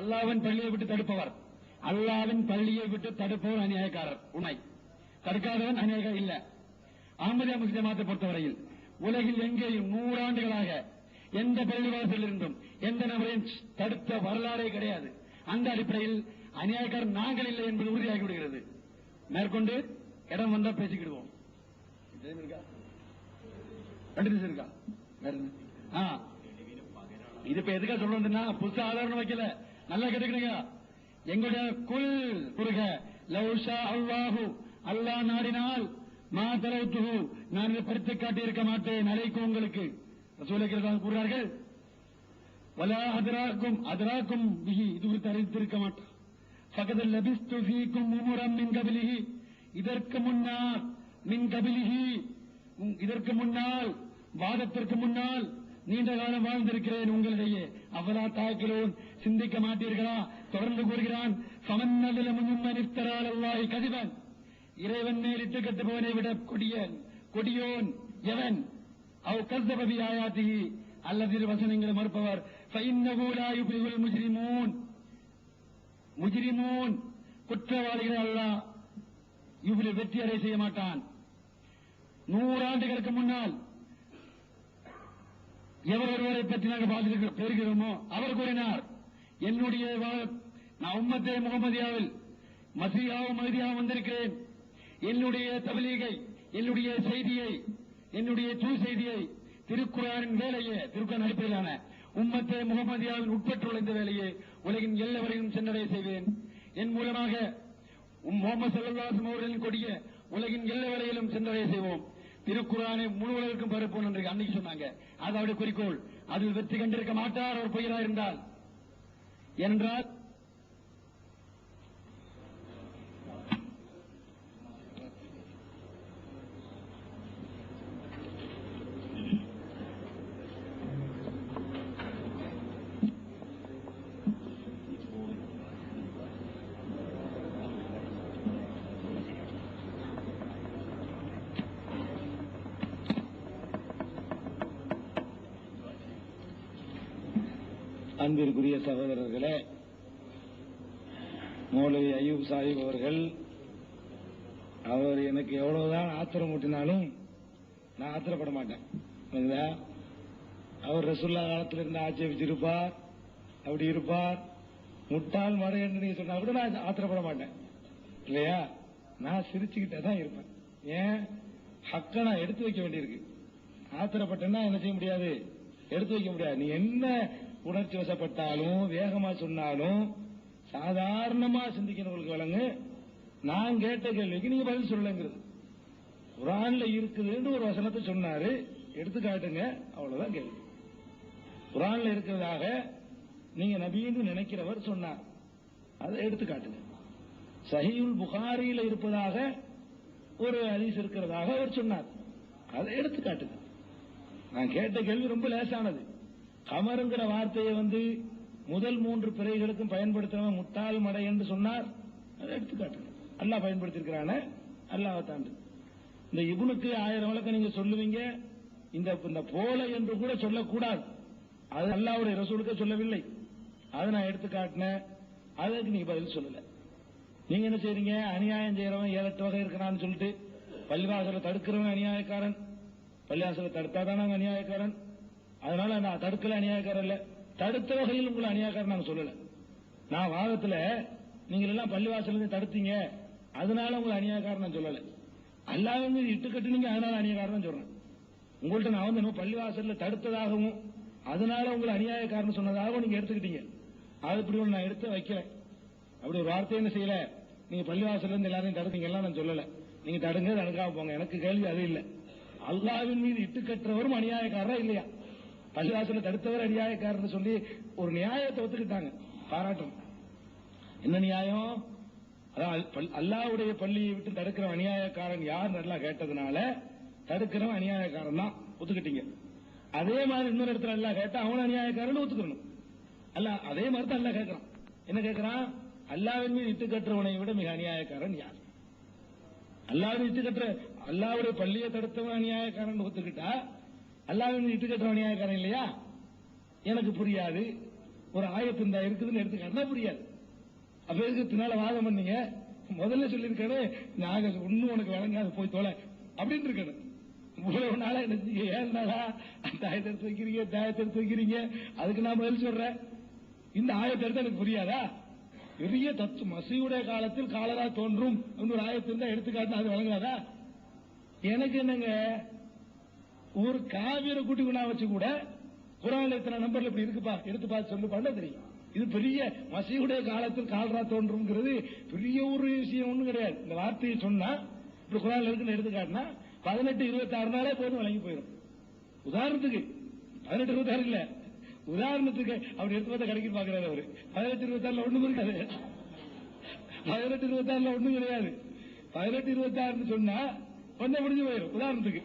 அல்லாஹ்வின் பள்ளியை விட்டு தடுப்பவர். அல்லாஹ்வின் பள்ளியை விட்டு தடுப்பவர் அநியாயக்காரர், உண்மை. தடுக்காதவன் அநியாயக்காரர் இல்ல. அஹ்மதியா முஸ்லிம் ஜமாத்தை பொறுத்தவரையில் உலகில் எங்கேயும் 100 ஆண்டுகளாக எந்த பள்ளிவாசல் இருந்தும் எந்த நபரையும் தடுத்த வரலாறே கிடையாது. அந்த அடிப்படையில் அநியாயக்காரர் நாங்கள் இல்லை என்பது உறுதியாகி விடுகிறது. மேற்கொண்டு இடம் வந்தா பேசிக்கிடுவோம். இருக்கா? இது இப்ப எதுக்கா சொல்றோம்னா புதுசா ஆதாரம் வைக்கல, நல்லா கேட்டுக்கிறீங்க. எங்களுடைய குல் குறுக லவ்ஷா அல்லாஹு, அல்லாஹ் நாடினால் மா தலவுத்துஹு, நான் இதை படித்து காட்டியிருக்க மாட்டேன் அலைக்கும் உங்களுக்கு. ரசூலுல்லாஹி கூறுகிறார்கள், வலா அதராக்கும் பிஹி, இது குறித்து அறிவித்திருக்க மாட்டான். ஃபகத் லபிஸ்து ஃபீக்கும் உமுரம் மின் கபிலிஹி, இதற்கு முன்னால் மின் கபிலிஹி, இதற்கு முன்னால் வாதத்திற்கு முன்னால் நீண்ட காலம் வாழ்ந்திருக்கிறேன் உங்களிடையே. அவ்வளா தாக்கிலோன், சிந்திக்க மாட்டீர்களா? தொடர்ந்து கூறுகிறான், கதிபன், இறைவன் மேலிட்டு கட்டுபவனை விட கொடியோன் எவன்? அவ் கஸ்தபி ஆயாத்தி, அல்லது வசனங்களை மறுப்பவர். முஜ்ரிமூன், குற்றவாளிகள் அல்லாஹ் இவ்வளவு வெற்றி அடை செய்ய மாட்டான். 100 ஆண்டுகளுக்கு முன்னால் எவர் ஒருவரை பற்றி நாங்கள் பெறுகிறோமோ அவர் கூறினார், என்னுடைய நான் உம்மத்தே முகமதியாவில் மசீஹாவும் மஹதியாவும் வந்திருக்கிறேன். என்னுடைய தப்லீகை, என்னுடைய செய்தியை, என்னுடைய செய்தியை, திருக்குர்ஆனின் வேலையை, திருக்குர்ஆன் அடிப்படையிலான உம்மத்தே முகமதியாவில் உட்பட்டுள்ள இந்த வேலையை உலகின் எல்லவரையும் சென்றடைய செய்வேன். என் மூலமாக முஹம்மது ஸல்லல்லாஹு அலைஹி வஸல்லம் அவர்களின் கொடிய உலகின் எல்லவரையிலும் சென்றடைய செய்வோம். திருக்குர்ஆனை முழு உலகிற்கும் பரப்போம் என்று அன்னைக்கு சொன்னாங்க. அது அவருடைய குறிக்கோள். அதில் வெற்றி கண்டிருக்க மாட்டார் அவர் பொய்யரா இருந்தால். என்றால் அன்பிற்குரிய சகோதரர்களே, மௌலவி அய்யூப் சாஹிப் அவர்கள், அவர் எனக்கு எவ்வளவுதான் ஆத்திரம் ஊட்டினாலும் நான் ஆத்திரப்பட மாட்டேன். அவர் ரசூலுல்லாஹ் காலத்தில் இருந்து ஆட்சேபிச்சிருப்பார், அப்படி இருப்பார், முட்டாள் மடை என்று நீங்க சொன்னா கூட நான் ஆத்திரப்பட மாட்டேன் இல்லையா? நான் சிரிச்சுக்கிட்டே தான் இருப்பேன். ஏன்? ஹக்க நான் எடுத்து வைக்க வேண்டியிருக்கு. ஆத்திரப்பட்டேன்னா என்ன செய்ய முடியாது, எடுத்து வைக்க முடியாது. நீ என்ன உணர்ச்சி வசப்பட்டாலும் வேகமா சொன்னாலும் சாதாரணமா சிந்திக்கிறவங்களுக்கு வழங்கு. நான் கேட்ட கேள்விக்கு நீங்க பதில் சொல்லங்கிறது குர்ஆன்ல இருக்குதுன்னு ஒரு வசனத்தை சொன்னாரு, எடுத்து காட்டுங்க, அவ்வளவுதான் கேள்வி. குர்ஆன்ல இருக்கிறதாக நீங்க நபின்னு நினைக்கிறவர் சொன்னார், அதை எடுத்து காட்டுங்க. சஹீஹுல் புகாரியில இருப்பதாக ஒரு ஹதீஸ் இருக்கிறதாக அவர் சொன்னார், அதை எடுத்து காட்டுங்க. நான் கேட்ட கேள்வி ரொம்ப லேசானது. கமருங்கிற வார்த்தையை முதல் 3 பிறைகளுக்கும் பயன்படுத்துறவன் முட்டாள் மடை என்று சொன்னார், அதை எடுத்துக்காட்டுங்க. அல்லாஹ் பயன்படுத்திருக்கிறான, அல்லாஹ் தாண்டு. இந்த இப்னுக்கு 1000 வழக்கம் நீங்க சொல்லுவீங்க, இந்த போல என்று கூட சொல்லக்கூடாது. அது அல்லாஹ்வுடைய ரசூலுக்கு சொல்லவில்லை. அதை நான் எடுத்து காட்டினேன், அதுக்கு நீங்க பதில் சொல்லல. நீங்க என்ன செய்றீங்க? அநியாயம் செய்யறவன் 7-8 வகை இருக்கிறான்னு சொல்லிட்டு பள்ளிவாசலை தடுக்கிறவன் அநியாயக்காரன், பள்ளிவாசலை தடுத்தாதான் அநியாயக்காரன், அதனால நான் தடுக்கல அநியாயக்காரன் இல்ல, தடுத்த வகையில் உங்களை அநியாயக்காரன் நாங்க சொல்லல. நான் வாதத்துல நீங்க எல்லாம் பள்ளிவாசல தடுத்தீங்க அதனால உங்களை அநியாயக்காரன் நான் சொல்லல. அல்லாஹ் இட்டு கட்டுனீங்க அதனால அநியாயக்காரன் சொல்றேன். உங்கள்ட்ட நான் பள்ளிவாசல்ல தடுத்ததாகவும் அதனால உங்களை அநியாயக்காரன் சொன்னதாகவும் நீங்க எடுத்துக்கிட்டீங்க. அது இப்படி ஒன்று நான் எடுத்து வைக்கிறேன். அப்படி ஒரு வார்த்தை என்ன செய்யல, நீங்க பள்ளிவாசல்ல இருந்து எல்லாரையும் தடுத்தீங்க எல்லாம் நான் சொல்லல. நீங்க தடுங்க, தடுக்காம போங்க, எனக்கு கேள்வி அது இல்ல. அல்லாஹ்வின் மீது இட்டு கட்டுறவரும் அநியாயக்காரரா இல்லையா? பள்ளிவாசல தடுத்தவர் அநியாயக்காரன்னு சொல்லி ஒரு நியாயத்தை ஒத்துக்கிட்டாங்க, பாராட்டும். என்ன நியாயம்? அல்லாஹ்வுடைய பள்ளியை விட்டு தடுக்கிற அநியாயக்காரன் யார் நல்லா கேட்டதுனால தடுக்கிறவன் அநியாயக்காரன் தான் ஒத்துக்கிட்டீங்க. அதே மாதிரி இன்னொரு இடத்துல அல்லாஹ் கேட்டா அவன் அநியாயக்காரன் ஒத்துக்கணும். அல்லாஹ் அதே மாதிரி தான் அல்லாஹ் கேட்கிறான். என்ன கேட்கிறான்? அல்லாஹ்வின் மீது இட்டு கட்டுறவனை விட மிக அநியாயக்காரன் யார்? அல்லாஹ்வின் இட்டு கட்டுற அல்லாஹ்வுடைய பள்ளியை தடுத்தவன் அநியாயக்காரன் ஒத்துக்கிட்டா அல்லாஹ்வின் இட்டு கட்டுறவன் அநியாயக்காரன் இல்லையா? எனக்கு புரியாது. ஒரு ஆயத்து இந்த இருக்குதுன்னு எடுத்துக்காட்டினா புரியாது. அப்ப எதுக்கு பின்னால வாதம் பண்ணீங்க? முதல்ல சொல்லியிருக்கணும், நாங்க ஒன்னும் உனக்கு வழங்காது போய் தொலை அப்படின்னு இருக்கணும். இவ்வளவு நாளா என்ன 7 நாளா அந்த ஆயத்தை எடுத்து வைக்கிறீங்க, தாயத்தை எடுத்து வைக்கிறீங்க, அதுக்கு நான் பதில் சொல்றேன். இந்த ஆயத்தை எடுத்து எனக்கு புரியாதா? பெரிய தத்து மசீவுடைய காலத்தில் காலரா தோன்றும் ஒரு ஆயத்து இருந்தா எடுத்துக்காட்டினா அது வழங்காதா? எனக்கு என்னங்க ஒரு காவிர கூட்டி கொண்டா வச்சு கூட குரான்ல இத்தனை நம்பர்ல இப்படி இருக்குப்பா எடுத்து பார்த்து சொல்லு பண்ண தெரியும். இது பெரிய மசீஹுடைய காலத்தில் கால்ரா தோன்றும்ங்கிறது பெரிய ஒரு விஷயம் ஒண்ணும் கிடையாது. இந்த வார்த்தையை சொன்னா இப்படி குரான்ல இருக்குன்னு எடுத்துக்காட்டினா 18-26 நாளே போதும் விளங்கி போயிடும். உதாரணத்துக்கு 18-26 இல்ல, உதாரணத்துக்கு அப்படி எடுத்து பார்த்தா கிடைக்கும் பாக்குறாரு அவரு. 18-26 ஒண்ணும் இருக்காது. 18-26 ஒண்ணும் கிடையாது. 18-26 சொன்னா ஒன்ன முடிஞ்சு போயிடும். உதாரணத்துக்கு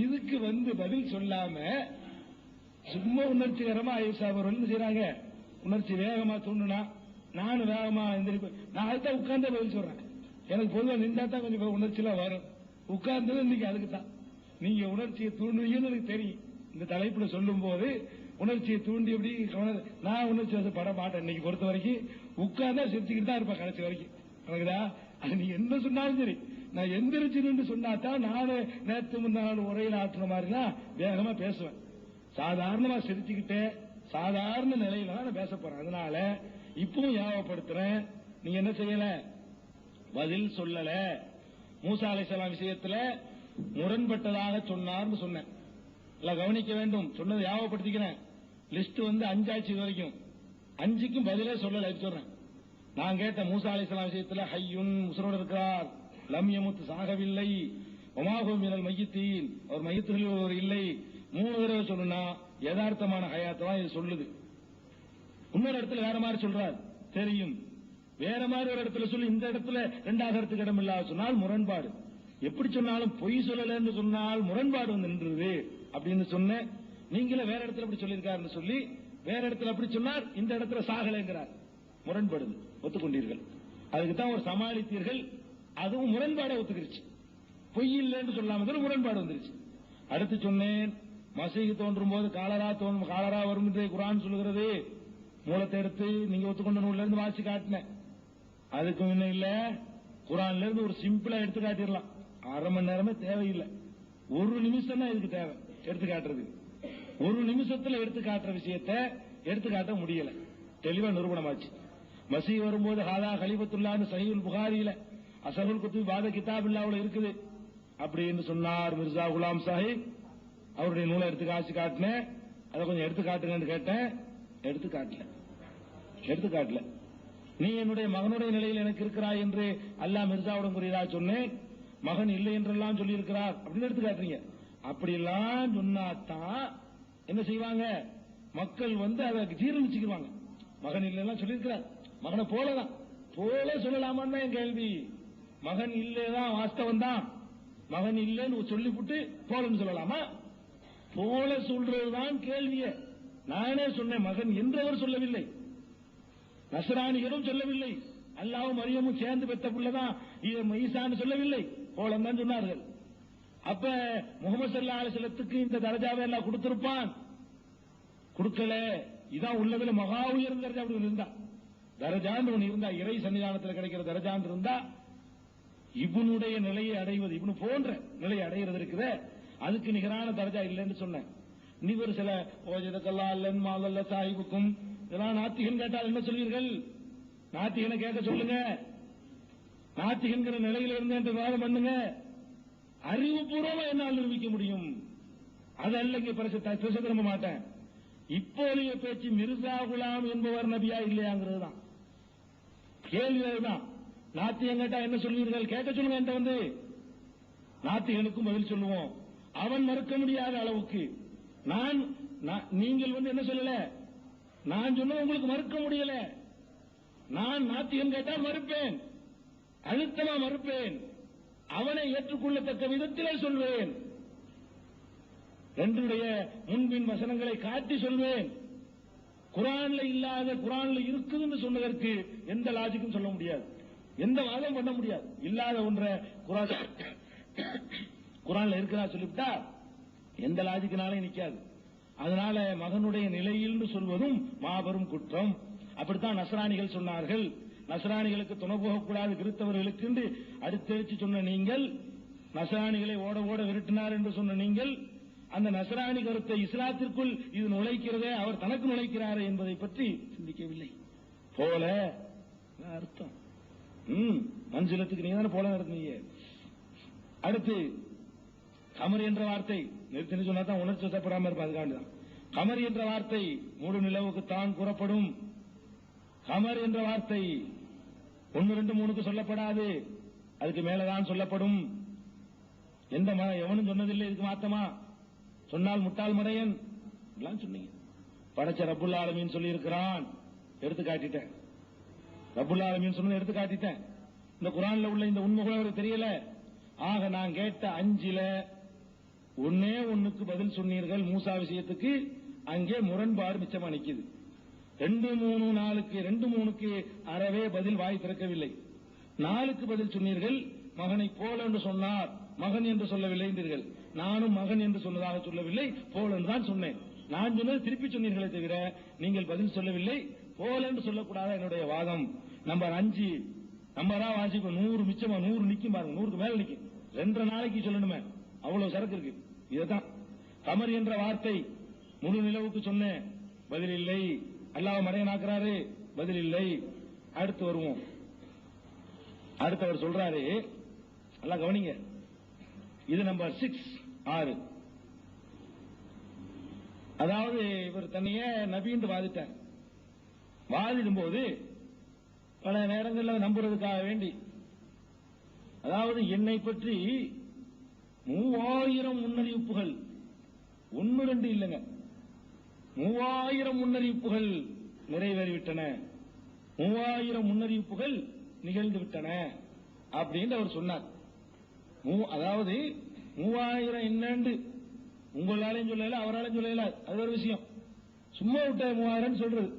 இதுக்கு பதில் சொல்லாம சும்மா உணர்ச்சிகரமா ஆயிஷா அவர்கள் செய்யறாங்க. உணர்ச்சி வேகமா தூண்டுனா நானும் வேகமா எந்திரிப்பேன். நான் அதுதான் உட்கார்ந்தே பதில் சொல்றேன். எனக்கு பொதுவாக நின்றா தான் கொஞ்சம் உணர்ச்சியெல்லாம் வரும். உட்கார்ந்தது இன்னைக்கு அதுக்கு தான். நீங்க உணர்ச்சியை தூண்டுவீங்கன்னு எனக்கு தெரியும். இந்த தலைப்புல சொல்லும் போது உணர்ச்சியை தூண்டி எப்படி நான் உணர்ச்சி பட மாட்டேன். இன்னைக்கு பொறுத்த வரைக்கும் உட்கார்ந்தா சிரிச்சுக்கிட்டு தான் இருப்பேன் கடைசி வரைக்கும். எனக்குதா அது நீ என்ன சொன்னாலும் சரி, நான் எந்திரிச்சுன்னு சொன்னாதான் நானு நேற்று முன்னாள் உரையில் ஆற்றுன மாதிரிலாம் வேகமா பேசுவேன். சாதாரணமா சிரிச்சுக்கிட்டே சாதாரண நிலையில தான் நான் பேச போறேன். அதனால இப்பவும் ஞாபகப்படுத்துறேன், நீங்க என்ன செய்யல, பதில் சொல்லல. மூசா அலைஹிஸ்ஸலாம் விஷயத்துல முரண்பட்டதாக சொன்னார்னு சொன்னேன். கவனிக்க வேண்டும், சொன்னதை ஞாபகப்படுத்திக்கிறேன். லிஸ்ட் 5 ஆச்சு வரைக்கும், 5க்கும் பதிலே சொல்லல சொல்றேன். நான் கேட்ட மூசா அலைஹிஸ்ஸலாம் விஷயத்துல ஹய்யுன் உசுரோடு இருக்கிறார், லம் யமுத் சாகவில்லை, ஒமாஹு மினல் மையித்தீன் அவர் மையத்துகளில் ஒரு இல்லை, 3 தடவை சொன்னா யதார்த்தமான ஹயாத்தை இது சொல்லுது. இன்னொரு இடத்துல வேற மாதிரி சொல்றார் தெரியும், வேற மாதிரி ஒரு இடத்துல சொல்லி இந்த இடத்துல 2ஆகிறதுக்கு இடம் இல்லாத சொன்னால் முரண்பாடு. எப்படி சொன்னாலும் பொய் சொல்லலன்னு சொன்னால் முரண்பாடு நின்றுது அப்படின்னு சொன்ன. நீங்களே வேற இடத்துல அப்படி சொல்லியிருக்காருன்னு சொல்லி வேற இடத்துல அப்படி சொன்னார், இந்த இடத்துல சாகலைங்கிறார். முரண்படுது, ஒத்துக்கொண்டீர்கள். அதுக்கு தான் ஒரு சமாளித்தீர்கள். அதுவும் முரண்பாடை ஒத்துக்கிருச்சு. பொய் இல்லைன்னு சொல்லாம முரண்பாடு வந்துருச்சு. அடுத்து சொன்னேன், மசீஹ் தோன்றும் போது காலரா வரும் என்று குர்ஆன் சொல்லுகிறது. மூலத்தை எடுத்து நீங்க ஒத்துக்கொண்ட நூல்ல இருந்து வாசி காட்டினேன். அதுக்கு முன்ன இல்ல, குர்ஆன்ல இருந்து ஒரு சிம்பிளா எடுத்து காட்டிடலாம். 1/2 மணி நேரமே தேவையில்லை, 1 நிமிஷம் தான் இதுக்கு தேவை எடுத்து காட்டுறது. 1 நிமிஷத்துல எடுத்து காட்டுற விஷயத்தை எடுத்து காட்ட முடியல, தெளிவா நிரூபணமாச்சு. மசீஹ் வரும்போது ஹாதா கலிபத்துல்லாஹ் சஹீஹுல் புகாரியில அஸஹுல் குத்துப் பாத கிதாபில்லாஹ்ல இருக்குது அப்படின்னு சொன்னார் மிர்சா குலாம் சாஹிப். அவருடைய நூலை எடுத்து காட்டினேன். அதை கொஞ்சம் எடுத்து காட்டுங்கன்னு கேட்டேன், எடுத்து காட்டல. நீ என்னுடைய மகனுடைய நிலையில் எனக்கு இருக்கிறாய் என்று அல்லாஹ் மிர்சாவுடன் கூறியதா சொன்னேன். மகன் இல்லை என்றெல்லாம் சொல்லி இருக்கிறார் அப்படின்னு எடுத்து காட்டுறீங்க. அப்படி எல்லாம் சொன்னாதான் என்ன செய்வாங்க, மக்கள் அதை ஜீரணிச்சுக்குவாங்க. மகன் இல்லைன்னா சொல்லியிருக்கிறார், மகனை போலதான் போல சொல்லலாமான்னு என் கேள்வி. மகன் இல்லைதான் வாஸ்தவம் தான், மகன் இல்லைன்னு சொல்லிவிட்டு போலன்னு சொல்லலாமா? போல சொல்றதுதான் கேள்விய. நானே சொன்னேன், மகன் என்றவர் சொல்லவில்லை, நஸ்ரானிகளும் சொல்லவில்லை, அல்லாஹ்வும் மரியமும் சேர்ந்து பெற்ற புள்ளதான் ஈசான்னு சொல்லவில்லை, போலம் தான் சொன்னார்கள். அப்ப முகமது ஸல்லல்லாஹு அலைஹி வஸல்லத்துக்கு இந்த தரஜாவை எல்லாம் கொடுத்திருப்பான், கொடுக்கல. இதான் உள்ளதுல மகா உயர்ந்த தரஜா. அப்படி இருந்தா தரஜான்னு ஒண்ணு இருந்தா, இறை சன்னிதானத்தில் கிடைக்கிற தரஜான்னு இருந்தா, இப்னுடைய நிலையை அடைவது, இப்னு போன்ற நிலையை அடைகிறது இருக்குது, அதுக்கு நிகரான தரஜா இல்லைன்னு சொன்னேன். நீ ஒரு சில ஓஜதக்கல்லாஹ் மாலல்ல சாஹிபுக்கும் இதெல்லாம் நாத்திகன் கேட்டால் என்ன சொல்வீர்கள்? நாத்திகனை கேட்க சொல்லுங்க, நாத்திகன்கிற நிலையில இருந்து என்று வாதம் பண்ணுங்க. அறிவுபூர்வமா என்னால் நிரூபிக்க முடியும். அதல்ல இங்க பிரச்சனை திரும்ப மாட்டேன். இப்போதைய பேச்சு மிர்சா குலாம் என்பவர் நபியா இல்லையாங்கிறது தான் கேள்வி. அதுதான் நாத்தியம் கேட்டா என்ன சொல்வீர்கள்? கேட்க சொல்லுங்க. என்கிட்ட நாத்திகனுக்கும் பதில் சொல்லுவோம். அவன் மறுக்க முடியாத அளவுக்கு நீங்கள் என்ன சொல்லல, நான் சொன்ன உங்களுக்கு மறுக்க முடியல. நான் நாத்திகன் கேட்டால் மறுப்பேன், அழுத்தமா மறுப்பேன், அவனை ஏற்றுக்கொள்ளத்தக்க விதத்திலே சொல்வேன், என்னுடைய முன்பின் வசனங்களை காட்டி சொல்வேன். குர்ஆன்ல இல்லாத குர்ஆன்ல இருக்குதுன்னு சொன்னதற்கு எந்த லாஜிக்கும் சொல்ல முடியாது, எந்த வாதம் பண்ண முடியாது. இல்லாத ஒன்றை குர்ஆன்ல இருக்கிறா சொல்லிவிட்டா எந்த லாஜிக்கினாலே நிக்காது. அதனால மகனுடைய நிலையில் சொல்வதும் மாபெரும் குற்றம். அப்படித்தான் நஸ்ரானிகள் சொன்னார்கள். நஸ்ரானிகளுக்கு துணை போகக்கூடாது கிறிஸ்தவர்களுக்கு என்று அடுத்தெடுத்து சொன்ன நீங்கள், நஸ்ரானிகளை ஓட ஓட விரட்டினார் என்று சொன்ன நீங்கள், அந்த நஸ்ரானி கருத்தை இஸ்லாத்திற்குள் இது நுழைக்கிறதே, அவர் தனக்கு நுழைக்கிறாரே என்பதை பற்றி சிந்திக்கவில்லை. போல அர்த்தம் மஞ்சளத்துக்கு நீங்க தானே போல நடந்தீங்க. அடுத்து கமர் என்ற வார்த்தை நிறுத்தி சொன்னா தான் உணர்ச்சி வசப்படாம இருப்பா. அதுக்காண்டிதான் கமர் என்ற வார்த்தை முழு நிலவுக்கு தான் கூறப்படும். கமர் என்ற வார்த்தை 1, 2, 3க்கு சொல்லப்படாது, அதுக்கு மேலதான் சொல்லப்படும். எவனும் சொன்னதில்லை இதுக்கு மாத்தமா. சொன்னால் முட்டாள் மடையன் சொன்னீங்க. படைச்ச ரப்புல் ஆலமீன் சொல்லி இருக்கிறான், எடுத்து காட்டிட்டேன். ரப்புல் ஆலமீன் சொன்னதை எடுத்து காட்டிட்டேன். இந்த குர்ஆன்ல உள்ள இந்த உண்மை கூட அவருக்கு தெரியல. ஆக நான் கேட்ட 5ல 1க்கு பதில் சொன்னீர்கள். மூசா விஷயத்துக்கு அங்கே முரண்பாடு மிச்சமா நிக்குது. 2, 3, 4க்கு 2, 3க்கு அறவே பதில் வாய் திறக்கவில்லை. 4க்கு பதில் சொன்னீர்கள். மகனை போல என்று சொன்னார், மகன் என்று சொல்லவில்லை என்றீர்கள். நானும் மகன் என்று சொன்னதாக சொல்லவில்லை, போல என்று தான் சொன்னேன். நான் சொன்னது திருப்பி சொன்னீர்களே தவிர நீங்கள் பதில் சொல்லவில்லை. போல என்று சொல்லக்கூடாத என்னுடைய வாதம். நம்பர் 5 நம்பரா வாசிப்ப 100 மிச்சமா 100 நிக்கும் பாருங்க, 100க்கு மேல நிக்கும். 2 நாளைக்கு சொல்லணுமே, அவ்வளவு சரக்கு இருக்கு. இதுதான் கமர் என்ற வார்த்தை. முழு நிலவுக்கு சொன்னேன், பதில் இல்லை. அல்லாஹ் மடையனாக்குறாரு, பதில் இல்லை. அடுத்து வருவோம். அடுத்தவர் சொல்றாரு, எல்லாம் கவனிங்க, இது நம்பர் 6. அதாவது இவர் தன்னையே நபின்னு வாதிட்டார். வாதிடும் போது பல நேரங்களில் நம்புறதுக்காக வேண்டி, அதாவது என்னை பற்றி 3000 முன்னறிவிப்புகள், 1, 2 இல்லைங்க, 3000 முன்னறிவிப்புகள் நிறைவேறிவிட்டன, 3000 முன்னறிவிப்புகள் நிகழ்ந்து விட்டன அப்படின்னு அவர் சொன்னார். அதாவது 3000 என்னன்னு உங்களாலையும் சொல்லல, அவராலையும் சொல்லல, அது ஒரு விஷயம். சும்மா விட்ட 3000 சொல்றது.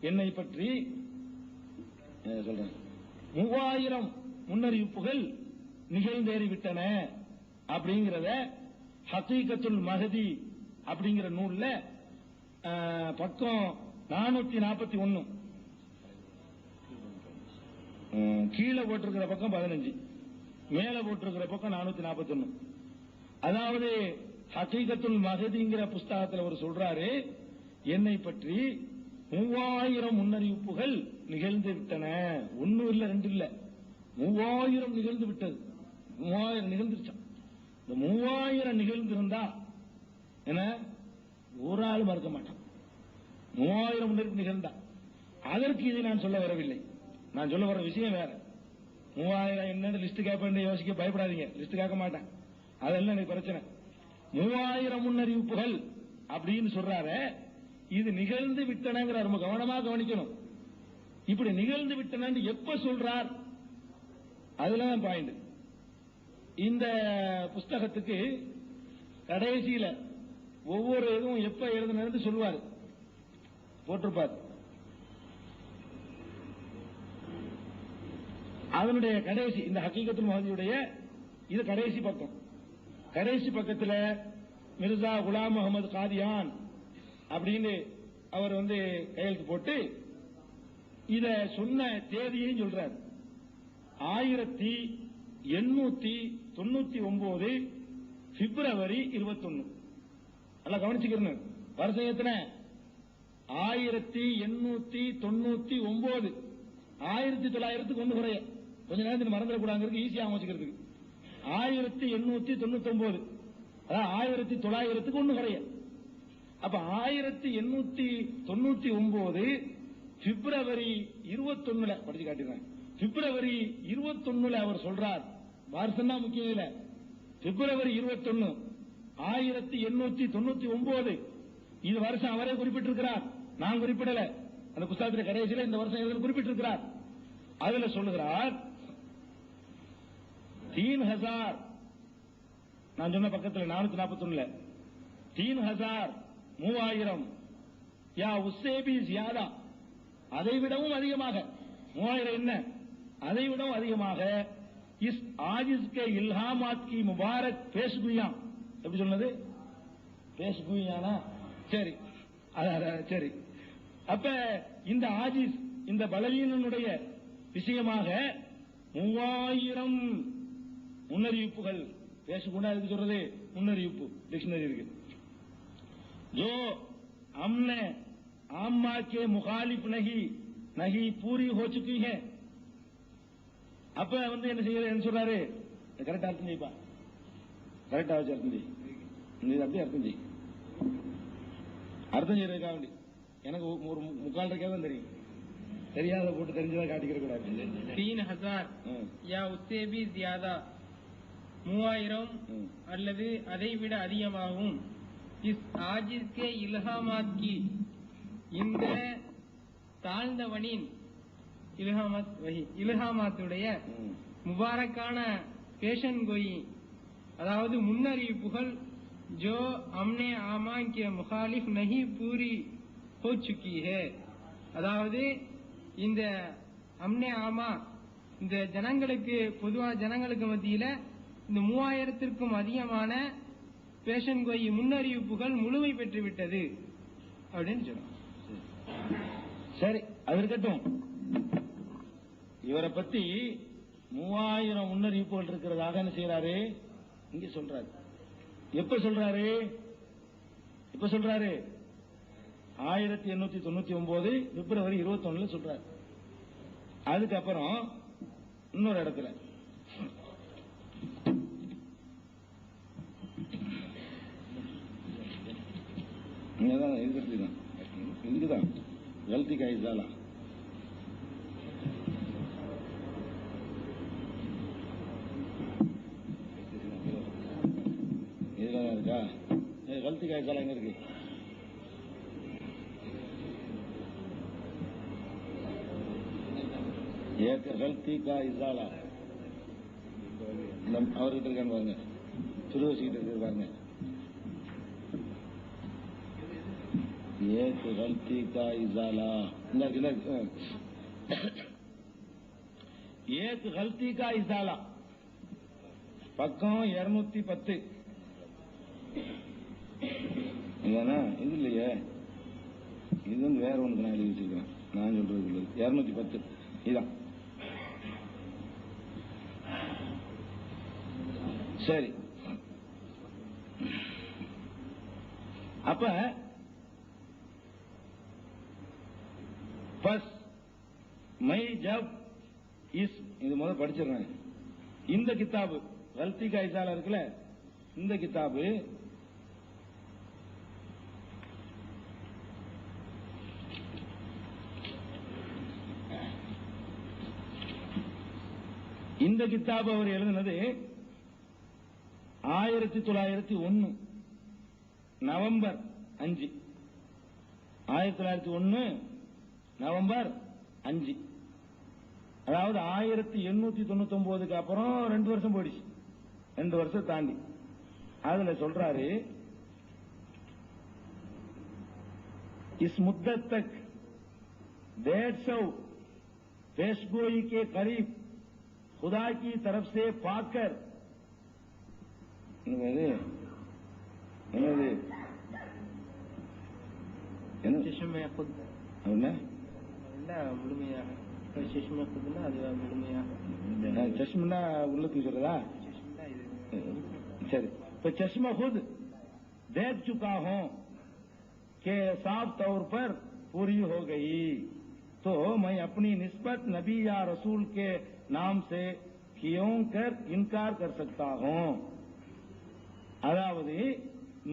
என்னை பற்றி சொல்றேன், 3000 முன்னறிவிப்புகள் நிகழ்ந்தேறிவிட்டன அப்படிங்கிறத ஹகீகத்துல் மஹதி அப்படிங்கிற நூல்ல பக்கம் 441 கீழே போட்டிருக்கிற பக்கம் 15, மேல போட்டிருக்கிற பக்கம் 441. அதாவது ஹகீகத்துல் மஹதிங்கிற புஸ்தகத்தில் அவர் சொல்றாரு, என்னை பற்றி 3000 முன்னறிவிப்புகள் நிகழ்ந்து விட்டன. 1 இல்ல 2 இல்ல, 3000 நிகழ்ந்து விட்டது. 3000 நிகழ்ந்துருச்சான். இந்த 3000 நிகழ்ந்திருந்தா என்ன ஒரு ஆள் மறுக்க மாட்டான். 3000 முன்னறிவிப்பு நிகழ்ந்தா. அதற்கு இதை நான் சொல்ல வரவில்லை. நான் சொல்ல வர விஷயம் வேற. 3000 என்னன்னு லிஸ்ட் கேட்பேன் யோசிக்க பயப்படாதீங்க, லிஸ்ட் கேட்க மாட்டேன், அதெல்லாம் எனக்கு பிரச்சனை. 3000 முன்னறிவிப்புகள் அப்படின்னு சொல்றாரு, இது நிகழ்ந்து விட்டனங்கிற ரொம்ப கவனமா கவனிக்கணும். இப்படி நிகழ்ந்து விட்டன எப்ப சொல்றார், அதுலதான் பாயிண்ட். இந்த புஸ்தகத்துக்கு கடைசியில ஒவ்வொரு இதுவும் எப்ப எழுதுனது சொல்லுவார், போட்டிருப்பார். அதனுடைய கடைசி இந்த ஹகீகத்துல் மஹதியுடைய இது கடைசி பக்கம். கடைசி பக்கத்தில் மிர்சா குலாம் முகமது காதியான் அப்படின்னு அவர் கையெழுத்து போட்டு இத சொன்ன தேதியையும் சொல்றார். 1899 பிப்ரவரி 21. நல்லா கவனிச்சுக்கிறேன். வருஷம் எத்தனை? 1899. 1900க்கு ஒண்ணு குறைய, கொஞ்ச நேரத்துக்கு மறந்துடக்கூடாது, ஈஸியா வச்சுக்கிறதுக்கு. 1899, அதாவது 1900க்கு ஒண்ணு குறைய. அப்ப 1899 பிப்ரவரி 21 படிச்சு காட்டிடுறேன். பிப்ரவரி 21 அவர் சொல்றார், வருஷம் தான் முக்கியம் இல்ல, பிப்ரவரி 21 1899 இது வருஷம் அவரே குறிப்பிட்டிருக்கிறார், நான் குறிப்பிடல. அந்த புத்தகத்தில் கடைசியில் இந்த வருஷம் எழுத குறிப்பிட்டிருக்கிறார். அதுல சொல்லுகிறார் 3000, நான் சொன்ன பக்கத்தில் 441 3000 3000 யா உஸ்ஸேபி ஜியாதா, அதைவிடவும் அதிகமாக 3000 என்ன, அதைவிடவும் அதிகமாக is Ajis K இல்ஹாமாத் Ki Mubarak பேஷ்குயா. எப்படி சொன்னது? பேஷ்குயானா சரி, சரி. அப்ப இந்த ஆஜிஸ், இந்த பலவீனனுடைய விஷயமாக 3000 முன்னறிவிப்புகள். பேசக்கூடா இருக்கு சொல்றது முன்னறிவிப்பு, டிக்ஷனரி இருக்கு. जो हमने आम्मा के मुखालिफ नहीं पूरी हो चुकी है. அப்ப என்ன செய்யறது சொல்றாரு, கரெக்டா அர்த்தம் செய்ப்பா. கரெக்டா வச்சு அர்த்தம் செய். நீ அப்படியே அர்த்தம் செய். அர்த்தம் செய்யறதுக்காக வேண்டி எனக்கு ஒரு முக்கால் ரூபாய் தான் தெரியும். தெரியாத போட்டு தெரிஞ்சதா காட்டிக்கிற கூடாது. 3000 யா உஸ்ஸே பி ज़्यादा 3000 அல்லது அதை விட அதிகமாகும். இஸ் ஆஜிஸ் கே இல்ஹாமாத் கி இந்த தாழ்ந்தவனின் இல்ஹாமாத்துடைய முபாரக்கான பேஷன் கோயி அதாவது முன்னறிவிப்புகள் ஜோ அம்னே ஆமா கே முகாலிஃப் நஹி பூரி ஹோ சுக்கி ஹே அதாவது இந்த அம்னே ஆமா இந்த ஜனங்களுக்கு பொதுவா ஜனங்களுக்கு மத்தியில இந்த 3000த்திற்கும் அதிகமான பேஷன் கோயி முன்னறிவிப்புகள் முழுமை பெற்று விட்டது அப்படின்னு சொல்றோம். சரி, அது இருக்கட்டும். இவரை பத்தி 3000 முன்னறிவிப்புகள் இருக்கிறதாக என்ன செய்யறாரு இங்க சொல்றாரு. எப்ப சொல்றாரு? 1899 பிப்ரவரி 21 சொல்றாரு. அதுக்கப்புறம் இன்னொரு இடத்துல இதுதான் கல்தி கா இஸாலா இதுதான் இருக்கா? கல்தி கா இஸாலா எங்க இருக்கு? गलती का इजाला அவர்கிட்ட இருக்கான்னு பாருங்க. சுருவசிக்கிட்ட இருக்கு பாருங்க. एक गलती का इजाला एक गलती का इजाला பக்கம் 210 இல்லைன்னா இது இல்லையே, இது வந்து வேற ஒன்று நான் எழுதி வச்சிருக்கேன். நான் சொல்றது இல்லை. 210 இதான். சரி, அப்ப பஸ் மை ஜப் இஸ் இது முதல் படிச்சிருந்தேன். இந்த கிதாபு கல்தி கா இஸாலா இருக்குல்ல, இந்த கிதாபு அவர் எழுதினது 1901 நவம்பர் 5. 1901 நவம்பர் 5. அதாவது 1899க்கு அப்புறம் 2 வருஷம் போயிடுச்சு. 2 வருஷம் தாண்டி அதுல சொல்றாரு, इस मुद्दत तक 150 पेशगोई के करीब खुदा की तरफ से पाकर चश्मा उल्लुக்கு சொல்றதா? சரி, तो चश्मा खुद देख चुका हूं कि साफ तौर पर पूरी हो गई, तो मैं अपनी निस्बत नबी या रसूल के नाम से क्यों कर इनकार कर सकता हूं. அதாவது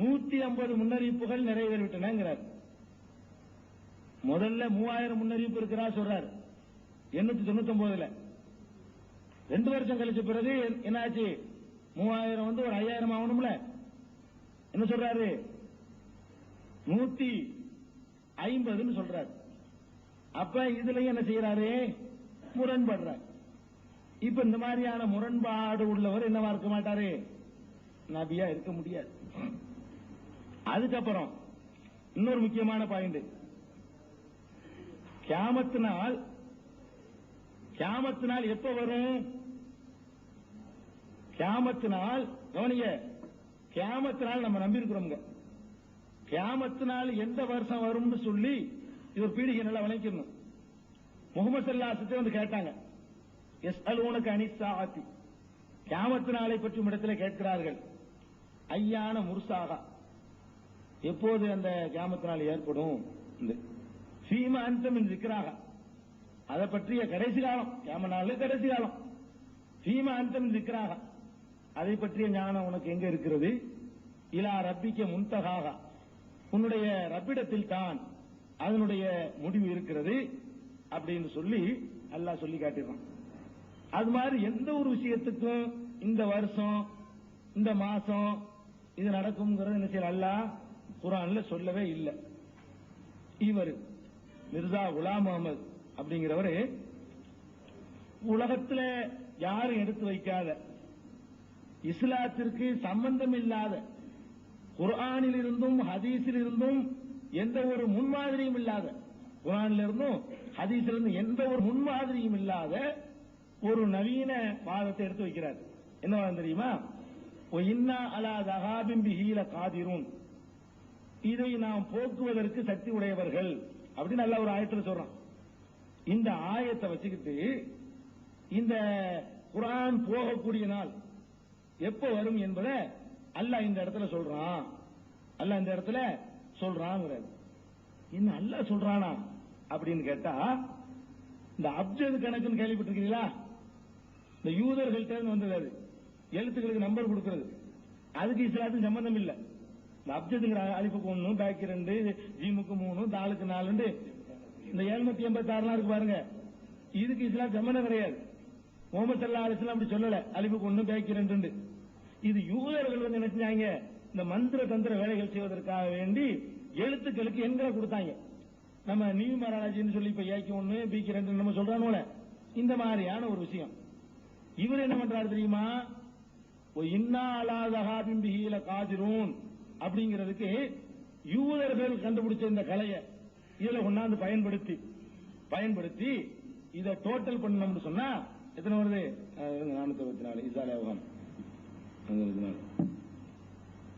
150 முன்னறிவிப்புகள் நிறைவேறிவிட்டனங்கிறார். முதல்ல 3000 முன்னறிவிப்பு இருக்கிறா சொல்றார் 899. 2 வருஷம் கழிச்ச பிறகு என்னாச்சு? 3000 வந்து ஒரு 5000 ஆகணும்ல. என்ன சொல்றாரு? 150 சொல்றாரு. அப்ப இதுல என்ன செய்யறாரு? முரண்படுறார். இப்ப இந்த மாதிரியான முரண்பாடு உள்ளவர் என்னவா இருக்க மாட்டாரு? நபியா இருக்க முடியாது. அதுக்கப்புறம் இன்னொரு முக்கியமான பாயிண்ட், கியாமத் நாள் எப்ப வரும்? கியாமத் நாள் கவனிங்க, கியாமத் நாள் நம்ம நம்பி இருக்கிறோம். கியாமத் நாள் எந்த வருஷம் வரும்னு சொல்லி இது ஒரு பீடிகை நல்லா வளைக்கணும். முகமது ஸல்லல்லாஹு அலைஹி வஸல்லம் வந்து கேட்டாங்க, யஸ்அலூனக அனிஸ் ஸாஅத்தி, கியாமத் நாளை பற்றி இடத்துல கேட்கிறார்கள். ஐயான முர்சாகா, எப்போது அந்த கியாமத் நாள் ஏற்படும்? ஃபீமா அன்தும் மின் ஸிக்ராஹா, அதை பற்றிய கடைசி காலம், கியாமத் நாள் கடைசி காலம். ஃபீமா அன்தும் மின் ஸிக்ராஹா, அதை பற்றிய ஞானம் உனக்கு எங்க இருக்கிறது? இலா ரப்பிக்க முன்தகாக, உன்னுடைய ரப்பிடத்தில் தான் அதனுடைய முடிவு இருக்கிறது அப்படின்னு சொல்லி அல்லாஹ் சொல்லி காட்டிடுறான். அது மாதிரி எந்த ஒரு விஷயத்துக்கும் இந்த வருஷம் இந்த மாசம் இது நடக்கும்ங்கிறது என்ன செய்யல அல்லாஹ் குர்ஆன்ல சொல்லவே இல்லை. இவர் மிர்சா குலாம் முகமது அப்படிங்கிறவரு உலகத்துல யாரும் எடுத்து வைக்காத, இஸ்லாத்திற்கு சம்பந்தம் இல்லாத, குர்ஆனில் இருந்தும் ஹதீஸில் இருந்தும் எந்த ஒரு முன்மாதிரியும் இல்லாத, குர்ஆனில் இருந்தும் ஹதீஸில் இருந்தும் எந்த ஒரு முன்மாதிரியும் இல்லாத ஒரு நவீன வாதத்தை எடுத்து வைக்கிறார். என்ன வாதம் தெரியுமா? இன்னா அலா தஹாபின் பிஹி லகாதிரூன், இதை நாம் போக்குவதற்கு சக்தி உடையவர்கள் அப்படின்னு நல்ல ஒரு ஆயத்துல சொல்றான். இந்த ஆயத்தை வச்சுக்கிட்டு இந்த குர்ஆன் போகக்கூடிய நாள் எப்ப வரும் என்பதை அல்லாஹ் இந்த இடத்துல சொல்றான். அல்லாஹ் இந்த இடத்துல சொல்றாங்கிறாரு. இன்னும் அல்லாஹ் சொல்றானா அப்படின்னு கேட்டா, இந்த அப்ஜது கணக்குன்னு கேள்விப்பட்டிருக்கீங்களா? இந்த யூதர்கள்ட்ட வந்தது, அது எழுத்துக்களுக்கு நம்பர் கொடுக்கிறது. அதுக்கு இஸ்லாத்துக்கு சம்பந்தம் இல்லை. இந்த அப்ஜதுங்கிற அலிப்புக்கு 1, பேக்கு 2, ஜீமுக்கு 3, தாலுக்கு 4, இந்த 786 இருக்கு பாருங்க, இதுக்கு இஸ்லாம் சம்பந்தம் கிடையாது. முகமது ஸல்லல்லாஹு அலைஹி வஸல்லம் அப்படி சொல்லல, அலிப்புக்கு 1, பேக்கு 2. இது யூதர்கள் வந்து என்ன செஞ்சாங்க, இந்த மந்திர தந்திர வேலைகள் செய்வதற்காக வேண்டி எழுத்துக்களுக்கு எண்களை கொடுத்தாங்க. நம்ம நியூமராலஜின்னு சொல்லி இப்ப ஏக்கு 1, பிக்கு 2 நம்ம சொல்றானோல, இந்த மாதிரியான ஒரு விஷயம். இவர் என்ன பண்றாரு தெரியுமா? இன்னா அலா தஹாபின் பிஹி லகாதிரூன் அப்படிங்கிறதுக்கு யூதர்கள் கண்டுபிடிச்ச இந்த கலையை இதுல கொண்டாந்து பயன்படுத்தி இதை டோட்டல் பண்ணணும்னு சொன்னா எத்தனை வருது? 424 இசாலோகம்.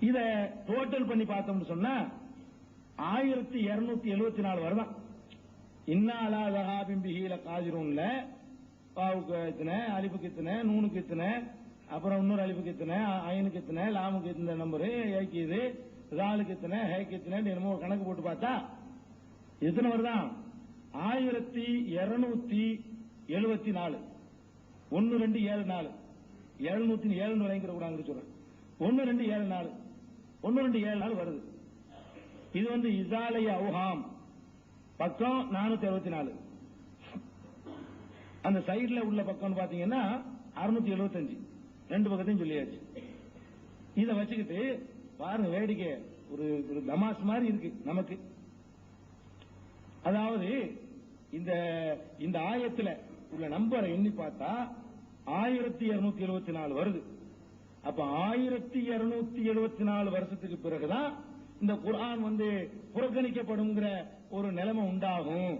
இத டோட்டல் பண்ணி பார்த்தோம்னு சொன்னா 1274 வருதான். இன்னா அலா தஹாபின் பிஹி லகாதிரூன்ல வாவுக்கு இத்தனை, அலிஃபுக்கு இத்தனை, நூனுக்கு இத்தனை, அப்புறம் இன்னொரு அலிஃபுக்கு இத்தனை, ஐனுக்கு இத்தனை, லாமுக்கு இந்த நம்பரு, ஏக்கு இது, ராலுக்கு இத்தனை, ஹேக்கு இத்தனை, என்னமோ கணக்கு போட்டு பார்த்தா எத்தனை வருதான்? 1274. 1274 707 வரைங்கிற கூட சொல்றேன். 1274 1274 வருது. இது வந்து இசாலைய அவுஹாம் பக்கம் 464. அந்த சைடுல உள்ள பக்கம் பாத்தீங்கன்னா 675. ரெண்டு பக்கத்தையும் சொல்லியாச்சு. இத வச்சுக்கிட்டு பாருங்க, வேடிக்கை ஒரு தமாஸ் மாதிரி இருக்கு நமக்கு. அதாவது இந்த ஆயத்துல உள்ள நம்பரை எண்ணி பார்த்தா 1274 வருது. அப்ப 1274 வருஷத்துக்கு பிறகுதான் இந்த குர்ஆன் வந்து புறக்கணிக்கப்படுங்கிற ஒரு நிலைமை உண்டாகும்.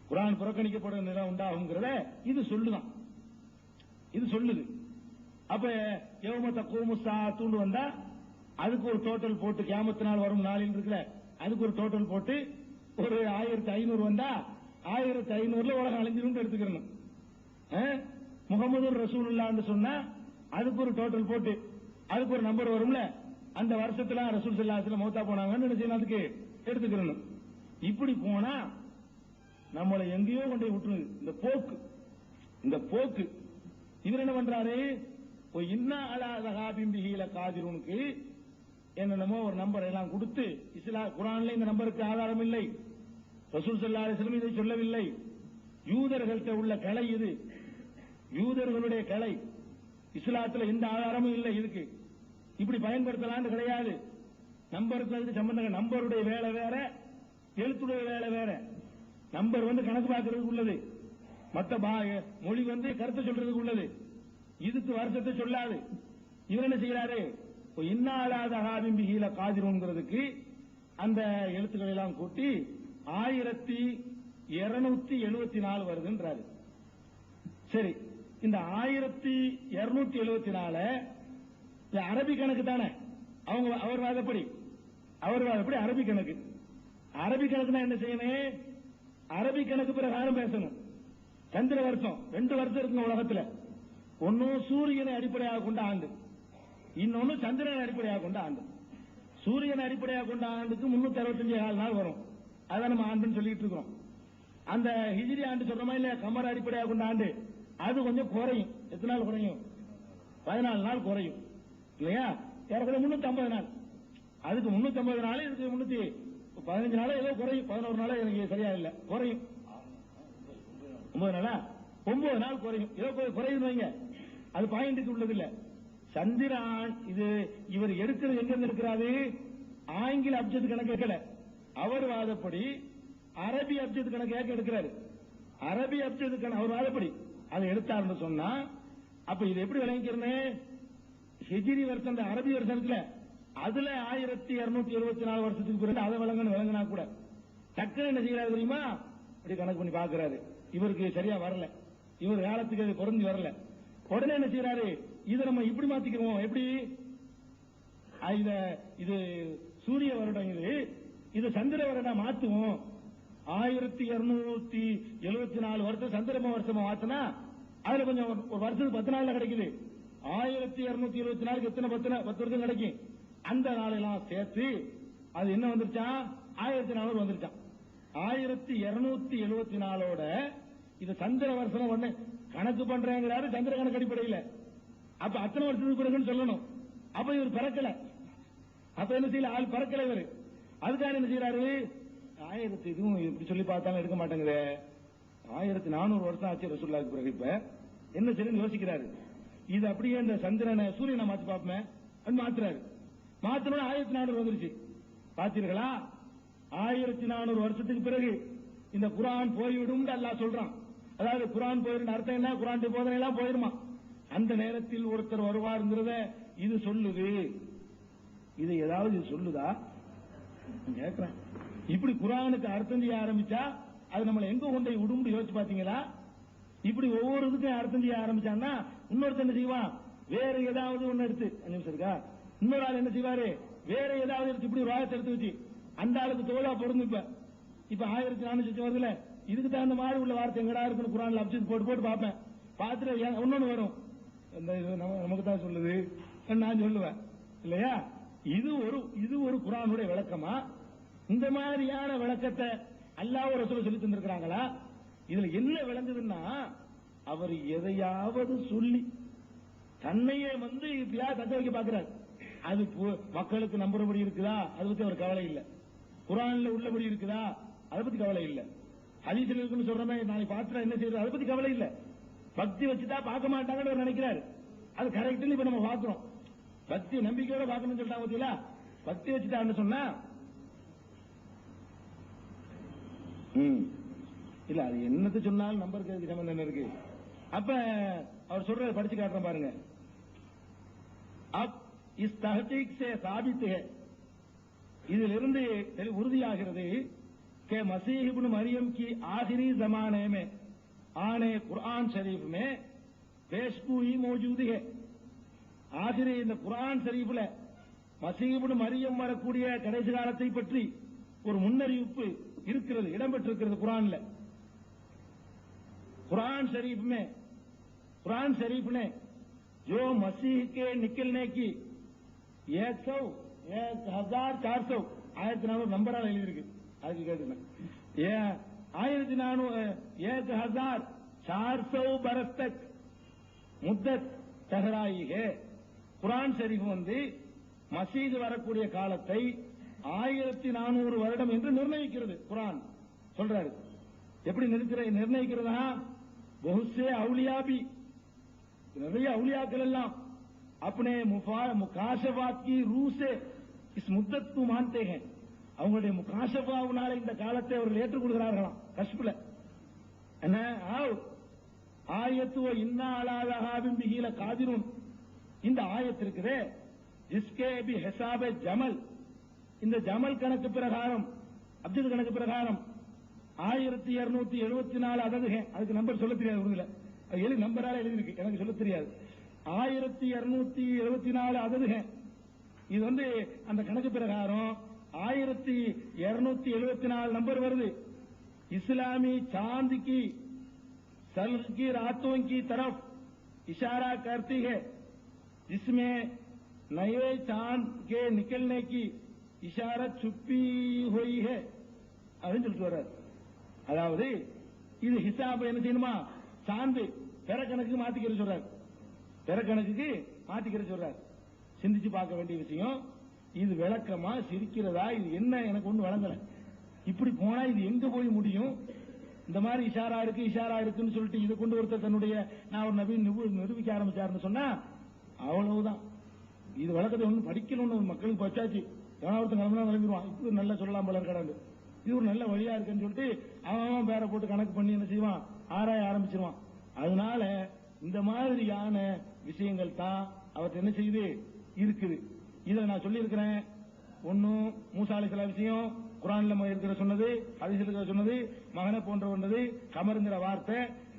குர்ஆன் புறக்கணிக்கப்படும் நிலை உண்டாகுங்கிறத இது சொல்லுது. அப்ப யௌம தக்கூமு ஸாஅத்துன்னு வந்தா அதுக்கு ஒரு டோட்டல் போட்டு, கியாமத் நாள் வரும் நாளில் இருக்குல்ல, அதுக்கு ஒரு டோட்டல் போட்டு ஒரு 1500 வந்தா 1500ல உலகம் அழிஞ்சிரும் எடுத்துக்கணும். முகமது ரசூலுல்லாஹ்னு சொன்னா அதுக்கு ஒரு டோட்டல் போட்டு அதுக்கு ஒரு நம்பர் வரும்ல, அந்த வருஷத்துல ரசூல் ஸல்லல்லாஹு அலைஹி வஸல்லம் மௌத்தா போனாங்கன்னு நினைச்சு அதுக்கு எடுத்துக்கணும். இப்படி போனா நம்மளை எங்கேயோ கொண்டு விட்டுருது இந்த போக்கு. இவர் என்ன பண்றாரு? இன்னா அலா தஹாபின் பிஹி லகாதிரூனுக்கு என்னென்னமோ ஒரு நம்பர் எல்லாம் கொடுத்து, குர்ஆன்ல இந்த நம்பருக்கு ஆதாரம் இல்லை, ரசூல் ஸல்லல்லாஹு அலைஹி வஸல்லம் இதை சொல்லவில்லை, யூதர்கள்ட்ட உள்ள கலை இது, யூதர்களுடைய கலை, இஸ்லாத்துல எந்த ஆதாரமும் இல்லை இதுக்கு, இப்படி பயன்படுத்தலான்னு கிடையாது. நம்பருக்கு அதுக்கு சம்பந்தம். நம்பருடைய வேலை வேற, எழுத்துடைய வேலை வேற. நம்பர் வந்து கணக்கு பார்க்கறதுக்கு உள்ளது, மற்ற மொழி வந்து கருத்தை சொல்றதுக்கு உள்ளது. இதுக்கு வருஷத்தை சொல்லாது. இவர் என்ன செய்யறாரு? இன்னா அலா தஹாபின் பிஹி லகாதிரூன்ங்கிறதுக்கு அந்த எழுத்துக்களை எல்லாம் கூட்டி 1274 வருதுன்றாரு. சரி, இந்த 1274 அரபி கணக்கு தானே? அவர் வாதப்படி அரபி கணக்கு. அரபி கணக்குனா என்ன செய்யணும்? அரபி கணக்கு பிரகாரம் பேசணும். சந்திர வருஷம் 2 வருஷம் இருக்குங்க உலகத்துல. ஒன்னும் சூரியனை அடிப்படையாக கொண்ட ஆண்டு, இன்னொன்னு சந்திரனை அடிப்படையாக கொண்ட ஆண்டு. சூரியனை அடிப்படையாக கொண்ட ஆண்டுக்கு 365 நாள் வரும். அதான் நம்ம ஆண்டுன்னு சொல்லிட்டு இருக்கோம். அந்த ஹிஜ்ரி ஆண்டு சொல்றோமா இல்ல, கமர் அடிப்படையாக கொண்ட ஆண்டு அது கொஞ்சம் குறையும். எத்தனை நாள் குறையும்? 14 நாள் குறையும் இல்லையா? ஏறக்குறைய 350 நாள். அதுக்கு 350 நாள், இதுக்கு 315 நாளா ஏதோ குறையும். 11 நாளா எனக்கு சரியா இல்ல, குறையும். 9 நாளா 9 நாள் குறையும், ஏதோ குறையும் வைங்க. அது பாயிண்ட்டுக்கு உள்ளது இல்ல. சந்திரான் இது இவர் எடுக்கிறது எங்க இருந்து இருக்கிறாரு? ஆங்கில அப்ஜெக்ட் கணக்கு கேட்கல. அவர் வாதப்படி அரபி அப்ஜெக்ட் கணக்கு எடுக்கிறாரு. அரபி அப்ஜெக்ட் கணக்கு அவர் வாதப்படி அதை எடுத்தாருன்னு சொன்னா, அப்ப இது எப்படி விளங்கிக்கிறேன்னு, ஹிஜ்ரி வருஷம் அந்த அரபி வருஷத்துல அதுல 1274 வருஷத்துக்கு பிறகு அதை விளங்கினா கூட டக்குன்னு என்ன செய்யறாரு தெரியுமா? அப்படி கணக்கு பண்ணி பாக்குறாரு. இவருக்கு சரியா வரல, இவர் காலத்துக்கு அது பொருந்தி வரல. உடனே என்ன செய்யறாரு? இதை நம்ம இப்படி மாத்திக்கிறோம். எப்படி? இது சூரிய வருடம், இது சந்திர வருடம் மாத்துவோம். 1274 வருஷம் சந்திரம வருஷமா மாத்தினா அதுல கொஞ்சம் ஒரு வருஷத்துக்கு 10 நாள்ல கிடைக்குது. 1274 எத்தனை 10 வருஷம் கிடைக்கும். அந்த நாளெல்லாம் சேர்த்து அது என்ன வந்துருச்சா? 1400 வந்துருச்சான். 1274ஓட இது சந்திர வருஷம் ஒண்ணு கணக்கு பண்றேங்கிறாரு, சந்திர கணக்கு அடிப்படையில். அப்ப அத்தனை வருஷத்துக்கு பிறகுன்னு சொல்லணும். அப்ப இவர் பிறக்கல. அப்ப என்ன செய்யல? ஆள் பிறக்கல இவர். அதுக்காக என்ன செய்யறாரு? 1000 இதுவும் இப்படி சொல்லி பார்த்தாலும் எடுக்க மாட்டேங்குது. 1400 வருஷம் ஆச்சு ரசூலுல்லாஹ்க்கு பிறகு. இப்ப என்ன செய்யணும்னு யோசிக்கிறாரு. இது அப்படியே இந்த சந்திரனை சூரியனை மாத்தி பார்ப்போமே மாத்துறாரு. மாத்தணும் 1400 வந்துருச்சு. பாத்தீர்களா? 1400 வருஷத்துக்கு பிறகு இந்த குர்ஆன் போய்விடும் அல்லாஹ் சொல்றான். அதாவது குர்ஆன் போயிடும் அர்த்தம் என்ன? குர்ஆன் போதனை எல்லாம் போயிருமா? அந்த நேரத்தில் ஒருத்தர் வருவாருங்கிறத இது சொல்லுது. இது ஏதாவது சொல்லுதா கேட்கிறேன். இப்படி குர்ஆனுக்கு அர்த்தம் செய்ய ஆரம்பிச்சா அது நம்மளை எங்க கொண்டு விடும் யோசிச்சு பாத்தீங்களா? இப்படி ஒவ்வொரு இதுக்கும் அர்த்தம் செய்ய ஆரம்பிச்சான்னா இன்னொருத்தர் என்ன செய்வான்? வேற ஏதாவது ஒண்ணு எடுத்து நிமிஷம் இருக்கா, இன்னொரு ஆள் என்ன செய்வாரு? வேற ஏதாவது எடுத்து இப்படி வாயத்தை எடுத்து வச்சு அந்த ஆளுக்கு தோழா பொருந்து. இப்ப 1400 வருதுல, இதுக்கு தகுந்த மாதிரி உள்ள வார்த்தை எங்கடா இருக்குன்னு குர்ஆன்ல அப்ஜெக்ட் போட்டு பார்ப்பேன். பார்த்துட்டு இன்னொன்னு வரும், நமக்கு தான் சொல்லுது நான் சொல்லுவேன் இல்லையா? இது ஒரு குர்ஆனுடைய விளக்கமா? இந்த மாதிரியான விளக்கத்தை அல்லாஹ் ரசூல் சொல்லி தந்திருக்கிறாங்களா? இதுல என்ன விளங்குதுன்னா, அவர் எதையாவது சொல்லி தன்னையே இப்படியா தக்க வைக்க பாக்குறாரு. அது மக்களுக்கு நம்புறபடி இருக்குதா அதை பத்தி அவர் கவலை இல்லை. குர்ஆன்ல உள்ளபடி இருக்குதா அதை பத்தி கவலை இல்லை. ஹதீஸ்ல இருக்குன்னு சொல்றமே நாளைக்கு பார்த்தா என்ன செய்யறது அதை பத்தி கவலை இல்லை. பக்தி வச்சுட்டா பார்க்க மாட்டாங்கன்னு அவர் நினைக்கிறாரு. அது கரெக்ட்னு இப்ப நம்ம பாக்குறோம். பக்தி நம்பிக்கையோட பார்க்கணும்னு சொல்லிட்டாங்க பார்த்தீங்களா? பக்தி வச்சுட்டான்னு சொன்னா இல்ல, அது என்னது சொன்னாலும் நம்பருக்கு சம்பந்தம் இருக்கு. அப்ப அவர் சொல்ற படிச்சு காட்டுறேன் பாருங்க. அப் இஸ் தஹ்கீக் சே சாபித் ஹை, இதிலிருந்து உறுதியாகிறது कि मसीह इब्न मरियम की आखिरी जमाने में आने कुरान शरीफ में पेशगोई मौजूद है. ஆகிரி இந்த குர்ஆன் ஷரீஃப்ல மஸீஹ் இப்னு மரியம் வரக்கூடிய கடைசி காலத்தை பற்றி ஒரு முன்னறிவிப்பு இருக்கிறது, இடம்பெற்றிருக்கிறது குர்ஆன்ல. कुरान शरीफ ने जो मसीह के निकलने की 1400 नंबर எழுதியிருக்கு. அதுக்கு கேட்டுங்க 1400 बरस तक मुद्दत ठहराई है. குர்ஆன் ஷரீஃப் மசீது வரக்கூடிய காலத்தை 1400 வருடம் என்று நிர்ணயிக்கிறது. குர்ஆன் சொல்றாரு. எப்படி நிர்ணயிக்கிறதா? बहुसे औलिया भी, நிறைய औलियाக்கள் எல்லாம் अपने मुकाशफात की रूह से इस मुद्दत को मानते हैं. அவங்களுடைய முகாஷபாவுனால இந்த காலத்தை அவர்கள் ஏற்றுக்கொள்கிறார்களாம். கஷ்புல என்ன ஆயத்து இன்னா அலா ஸஹாபின் பிஹி லகாதிரூன், இந்த ஆயத்து இருக்குதே ஜிஸ்கே பி ஹிசாபே ஜமல், இந்த ஜமல் கணக்கு பிரகாரம் அப்ஜெக்ட் கணக்கு பிரகாரம் 1274 அததுகே. அதுக்கு நம்பர் சொல்ல தெரியாது, உருதுல நம்பரால எழுதிருக்கு, எனக்கு சொல்ல தெரியாது. 1274 அததுகே. இது அந்த கணக்கு பிரகாரம் 1274 नंबर வருது. इस्लामी चांद की सल्ख की रातों की तरफ इशारा करती है, जिसमें नए चांद के निकलने की इशारत छुपी हुई है. அப்படின்னு சொல்லிட்டு வர்றாரு. அதாவது இது ஹிசாப் என்ன செய்யணுமா? சாந்து பெற கணக்கு மாத்திக்க சொல்றாரு. பெற கணக்குக்கு மாத்திக்கிற சொல்றாரு. சிந்திச்சு பார்க்க வேண்டிய விஷயம். இது விளக்கமா சிரிக்கிறதா, இது என்ன எனக்கு ஒண்ணு வழங்கல. இப்படி போனா இது எங்க போய் முடியும்? இந்த மாதிரி இஷாரா இருக்குன்னு சொல்லிட்டு இதை கொண்டு ஒருத்தர் தன்னுடைய நான் ஒரு நபி நிரூபிக்க ஆரம்பிச்சாருன்னு சொன்னா அவ்வளவுதான். இது விளக்கத்தை ஒண்ணு படிக்கணும்னு மக்களுக்கு பச்சாச்சு. எவனா ஒருத்தன் கிளம்பிடுவான், இது நல்ல சொல்லலாம் போல இருக்காது, இது ஒரு நல்ல வழியா இருக்குன்னு சொல்லிட்டு அவன் பேரை போட்டு கணக்கு பண்ணி என்ன செய்வான், ஆராய ஆரம்பிச்சிருவான். அதனால இந்த மாதிரியான விஷயங்கள் தான் அவர்கிட்ட என்ன செய்யுது இருக்குது. இதை நான் சொல்லி இருக்கிறேன். ஒன்னும் மூசா அலைஹிஸ்ஸலாம் விஷயம் குர்ஆன்ல இருக்கிற சொன்னது, ஹதீஸ்ல இருக்கிற சொன்னது, மகனை போன்ற ஒன்றது, கமருங்கிற வார்த்தை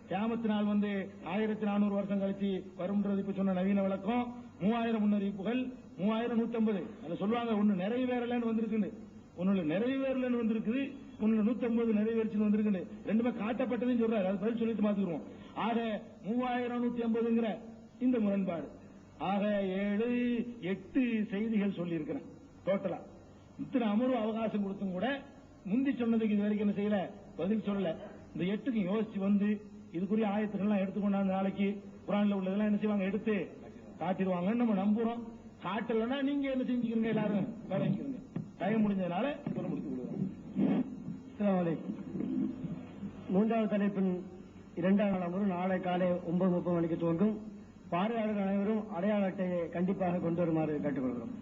கியாமத் நாள் 1400 வருஷம் கழிச்சு வரும்ன்றது இப்ப சொன்ன நவீன விளக்கம். 3000 முன்னறிவிப்புகள், 3150 அதை சொல்லுவாங்க. ஒன்னு நிறைவேறலன்னு வந்திருக்கு, ஒன்னு நிறைவேறலன்னு வந்திருக்குது, ஒன்னு 150 நிறைவேறிச்சுன்னு வந்திருக்கு. ரெண்டுமே காட்டப்பட்டதுன்னு சொல்றாரு. அது பதில் சொல்லிட்டு மாத்திக்கிறோம். ஆக 3150ங்கிற இந்த முரண்பாடு. ஆக 7 8 செய்திகள் சொல்லி இருக்கிறேன் டோட்டலா. இத்தனை அமர்வு அவகாசம் கொடுத்தும் கூட முந்தி சொன்னதுக்கு இது வரைக்கும் என்ன செய்யல, பதில் சொல்லல. இந்த 8க்கு யோசிச்சு இதுக்குரிய ஆயத்துக்கள்லாம் எடுத்துக்கொண்டாந்து நாளைக்கு குர்ஆன்ல உள்ளதெல்லாம் என்ன செய்வாங்க, எடுத்து காட்டிடுவாங்கன்னு நம்ம நம்புறோம். காட்டலன்னா நீங்க என்ன செஞ்சுக்கிறீங்க, எல்லாரும் வேலை வச்சுக்கிறீங்க. டைம் முடிஞ்சதுனால சொல்ல முடித்து விடுவோம். அஸ்ஸலாமு அலைக்கும். மூன்றாவது தலைப்பின் 2ஆம் அமர்வு நாளை காலை 9:30 மணிக்கு துவங்கும். பார்வையாளர்கள் அனைவரும் அடையாள அட்டையை கண்டிப்பாக கொண்டு வருமாறு கேட்டுக்கொள்கிறோம்.